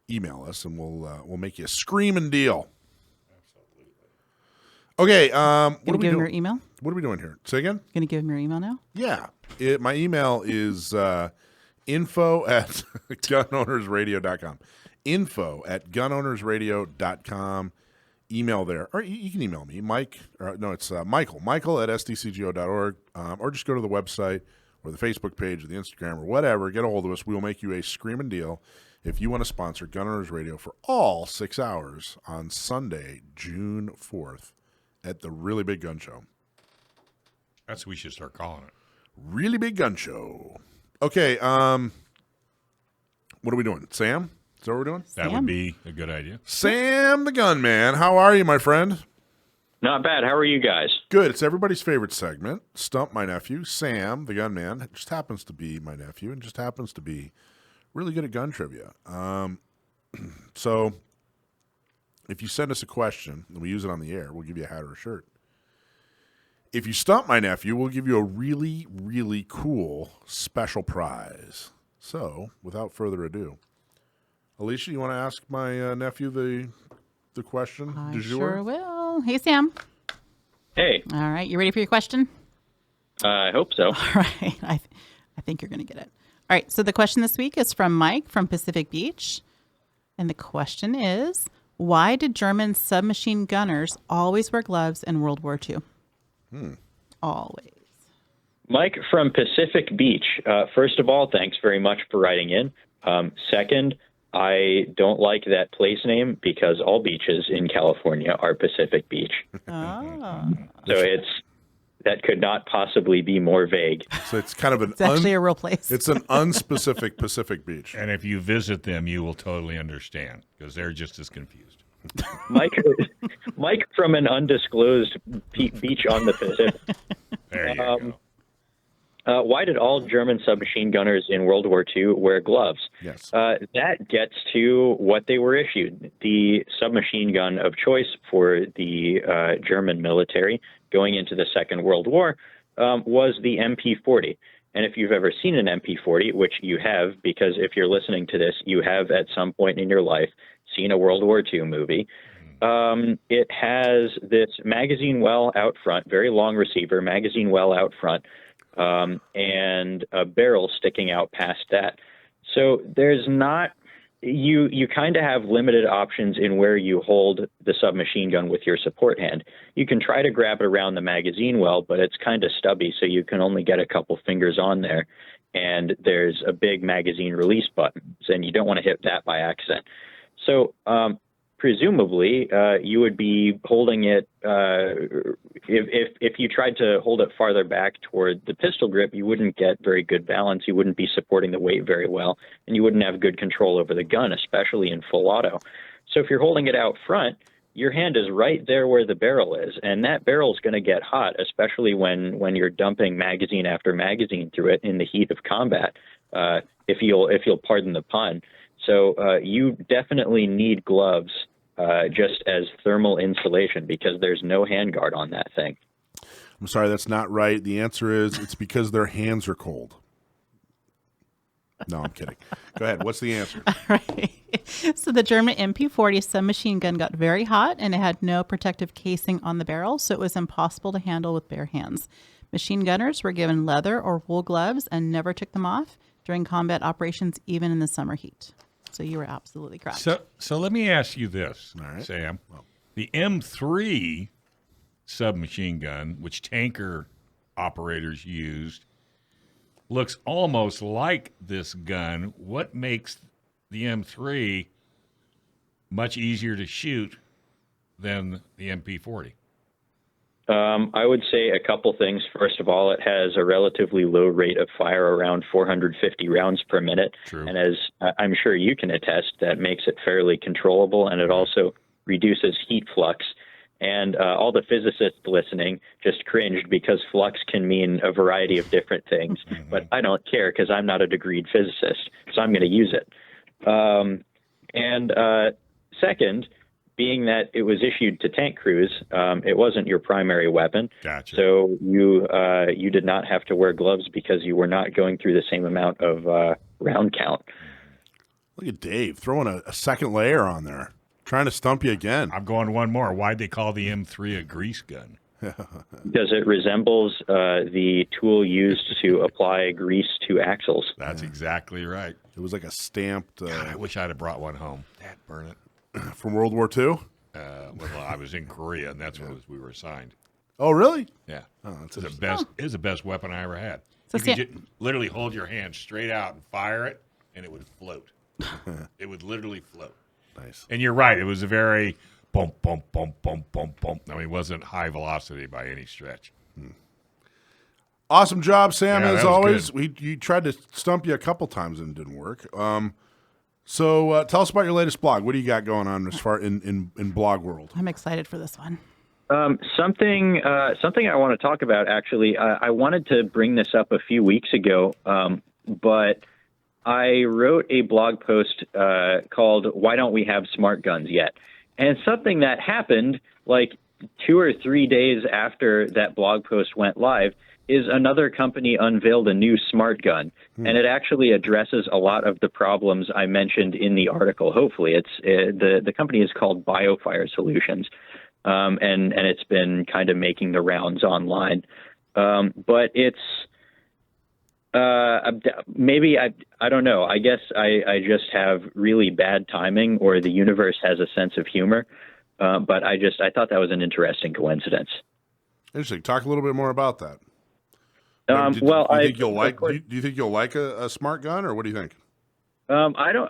Email us and we'll make you a screaming deal. Okay. What are we give him doing? your email? What are we doing here? Say again? Going to give him your email now? Yeah. My email is info@gunownersradio.com. info@gunownersradio.com. Email there. Or you can email me, Mike. It's Michael. Michael@sdcgo.org. Or just go to the website or the Facebook page or the Instagram or whatever. Get a hold of us. We will make you a screaming deal if you want to sponsor Gun Owners Radio for all 6 hours on Sunday, June 4th at the Really Big Gun Show. That's what we should start calling it. Really Big Gun Show. Okay. What are we doing? Sam? Is that what we're doing? That would be a good idea. Sam the Gunman. How are you, my friend? Not bad. How are you guys? Good. It's everybody's favorite segment. Stump my nephew. Sam the Gunman just happens to be my nephew and just happens to be really good at gun trivia. So if you send us a question and we use it on the air, we'll give you a hat or a shirt. If you stump my nephew, we'll give you a really, really cool special prize. So without further ado, Alisha, you want to ask my nephew the question I du jour? sure will. Hey, Sam. Hey. All right. You ready for your question? I hope so. All right. I think you're going to get it. All right. So the question this week is from Mike from Pacific Beach. And the question is, why did German submachine gunners always wear gloves in World War II? Always. Mike from Pacific Beach. First of all, thanks very much for writing in. Second, I don't like that place name because all beaches in California are Pacific Beach. Oh. So that could not possibly be more vague. So it's kind of It's actually a real place. It's an unspecific Pacific Beach. And if you visit them, you will totally understand because they're just as confused. Mike from an undisclosed beach on the Pacific. There you go. Why did all German submachine gunners in World War II wear gloves? Yes. That gets to what they were issued. The submachine gun of choice for the German military going into the Second World War was the MP40. And if you've ever seen an MP40, which you have, because if you're listening to this, you have at some point in your life seen a World War II movie, it has this magazine well out front, very long receiver, magazine well out front, and a barrel sticking out past that. So there's not, you kind of have limited options in where you hold the submachine gun with your support hand. You can try to grab it around the magazine well, but it's kind of stubby, so you can only get a couple fingers on there. And there's a big magazine release button, and you don't want to hit that by accident. So presumably you would be holding it, if you tried to hold it farther back toward the pistol grip, you wouldn't get very good balance. You wouldn't be supporting the weight very well, and you wouldn't have good control over the gun, especially in full auto. So if you're holding it out front, your hand is right there where the barrel is, and that barrel is going to get hot, especially when you're dumping magazine after magazine through it in the heat of combat, if you'll pardon the pun. So you definitely need gloves just as thermal insulation, because there's no handguard on that thing. I'm sorry, that's not right. The answer is it's because their hands are cold. No, I'm kidding. Go ahead. What's the answer? All right. So the German MP40 submachine gun got very hot, and it had no protective casing on the barrel, so it was impossible to handle with bare hands. Machine gunners were given leather or wool gloves and never took them off during combat operations, even in the summer heat. So you were absolutely correct. So let me ask you this, All right. Sam. The M3 submachine gun, which tanker operators used, looks almost like this gun. What makes the M3 much easier to shoot than the MP40? I would say a couple things. First of all, it has a relatively low rate of fire, around 450 rounds per minute. True. And as I'm sure you can attest, that makes it fairly controllable, and it also reduces heat flux. And all the physicists listening just cringed, because flux can mean a variety of different things. But I don't care, because I'm not a degreed physicist, so I'm going to use it. Second, being that it was issued to tank crews, it wasn't your primary weapon. Gotcha. So you did not have to wear gloves, because you were not going through the same amount of round count. Look at Dave throwing a second layer on there, trying to stump you again. I'm going one more. Why'd they call the M3 a grease gun? Because it resembles the tool used to apply grease to axles. That's exactly right. It was like a stamped God, I wish I'd have brought one home. Dad, burn it. from World War II. Well, I was in Korea, and that's what we were assigned. Oh, really? Yeah. Oh, that's It was the best weapon I ever had. So You could literally hold your hand straight out and fire it, and it would float. It would literally float. nice. And you're right. It was a very bump, bump, bump, bump, bump, bump. I mean, it wasn't high velocity by any stretch. Awesome job, Sam. Yeah, as that was always, good. you tried to stump you a couple times and it didn't work. So tell us about your latest blog. What do you got going on as far in blog world? I'm excited for this one. Something I want to talk about, actually. I wanted to bring this up a few weeks ago, but I wrote a blog post called "Why Don't We Have Smart Guns Yet?" And something that happened like 2 or 3 days after that blog post went live is another company unveiled a new smart gun, and it actually addresses a lot of the problems I mentioned in the article. Hopefully, it's the company is called BioFire Solutions, and it's been kind of making the rounds online. But it's maybe I don't know. I guess I just have really bad timing, or the universe has a sense of humor. But I thought that was an interesting coincidence. Interesting. Talk a little bit more about that. Do you think you'll like a smart gun, or what do you think? I don't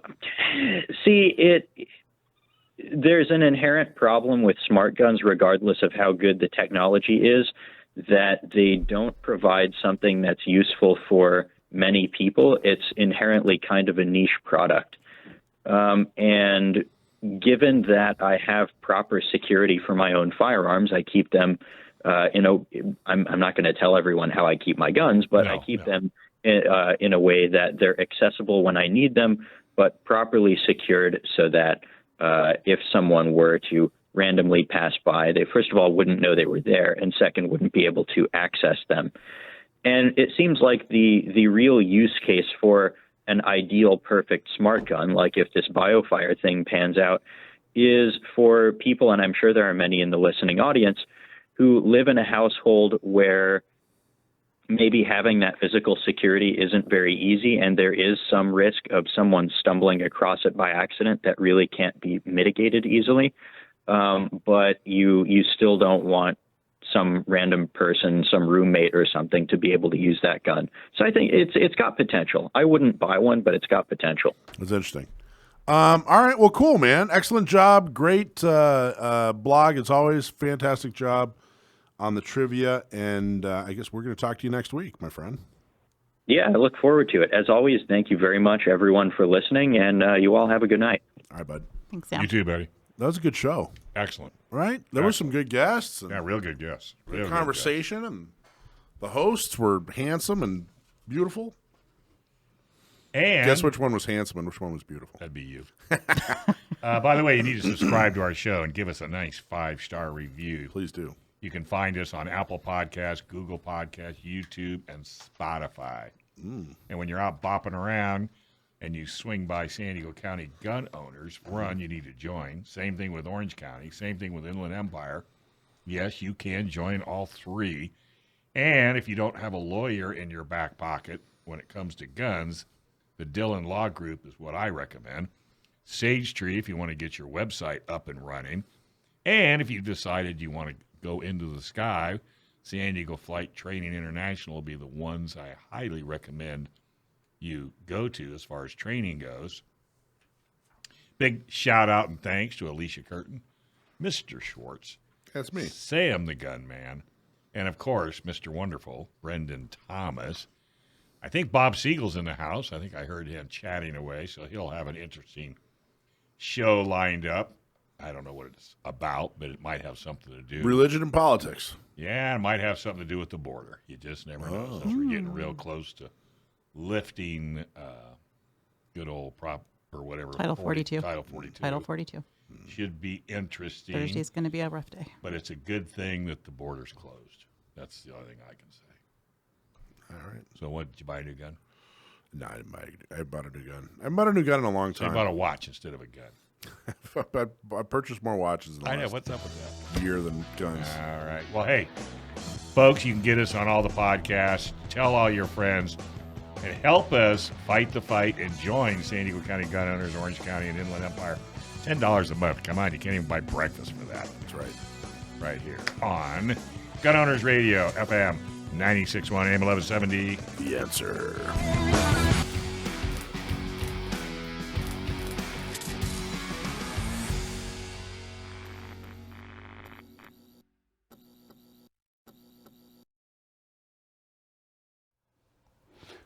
see it. There's an inherent problem with smart guns, regardless of how good the technology is, that they don't provide something that's useful for many people. It's inherently kind of a niche product. And given that I have proper security for my own firearms, I keep them I'm not going to tell everyone how I keep my guns, but I keep them in a way that they're accessible when I need them, but properly secured so that if someone were to randomly pass by, they first of all wouldn't know they were there, and second, wouldn't be able to access them. And it seems like the real use case for an ideal perfect smart gun, like if this BioFire thing pans out, is for people, and I'm sure there are many in the listening audience, who live in a household where maybe having that physical security isn't very easy, and there is some risk of someone stumbling across it by accident that really can't be mitigated easily. But you still don't want some random person, some roommate or something, to be able to use that gun. So I think it's got potential. I wouldn't buy one, but it's got potential. That's interesting. All right. Well, cool, man. Excellent job. Great blog. As always, fantastic job on the trivia. And I guess we're going to talk to you next week, my friend. Yeah, I look forward to it. As always, thank you very much, everyone, for listening, and you all have a good night. All right, bud. Thanks, Sam. You too, buddy. That was a good show, Excellent. right? There were some good guests. And Yeah, real good guess. Real good good conversation, and the hosts were handsome and beautiful. guess. And Guess which one was handsome and which one was beautiful? that'd be you. By the way, you need to subscribe to our show and give us a nice 5-star review. Please do. You can find us on Apple Podcasts, Google Podcasts, YouTube, and Spotify. And when you're out bopping around and you swing by San Diego County Gun Owners, one, you need to join. Same thing with Orange County. Same thing with Inland Empire. Yes, you can join all three. And if you don't have a lawyer in your back pocket when it comes to guns, the Dillon Law Group is what I recommend. Sage Tree, if you want to get your website up and running. And if you've decided you want to go into the sky, San Diego Flight Training International will be the ones I highly recommend you go to as far as training goes. Big shout out and thanks to Alisha Curtin, Mr. Schwartz, That's me. Sam the Gunman, and of course, Mr. Wonderful, Brendan Thomas. I think Bob Siegel's in the house. I think I heard him chatting away, so he'll have an interesting show lined up. I don't know what it's about, but it might have something to do. Religion and politics. Yeah, it might have something to do with the border. You just never know. Since we're getting real close to lifting good old prop or whatever. Title 42. Title 42. Title 42. Should be interesting. Thursday's going to be a rough day. But it's a good thing that the border's closed. That's the only thing I can say. All right. So what, did you buy a new gun? No, I didn't buy I bought a new gun. I bought a new gun in a long So you time. bought a watch instead of a gun. I purchased more watches in the I know. last What's up with that? year than guns. All right. Well, hey, folks, you can get us on all the podcasts. Tell all your friends. And help us fight the fight and join San Diego County Gun Owners, Orange County, and Inland Empire. $10 a month. Come on, you can't even buy breakfast for that. That's right. Right here on Gun Owners Radio, FM 96.1 AM 1170. The answer.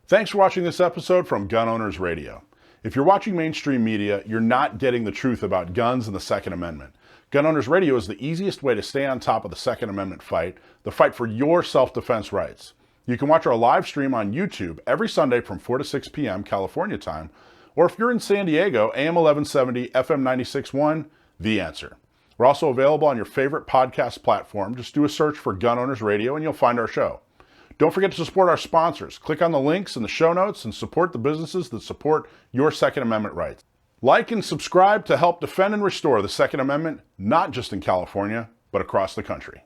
Thanks for watching this episode from Gun Owners Radio. If you're watching mainstream media, you're not getting the truth about guns and the Second Amendment. Gun Owners Radio is the easiest way to stay on top of the Second Amendment fight, the fight for your self-defense rights. You can watch our live stream on YouTube every Sunday from 4 to 6 p.m. California time, or if you're in San Diego, AM 1170, FM 96.1, The Answer. We're also available on your favorite podcast platform. Just do a search for Gun Owners Radio and you'll find our show. Don't forget to support our sponsors. Click on the links in the show notes and support the businesses that support your Second Amendment rights. Like and subscribe to help defend and restore the Second Amendment, not just in California, but across the country.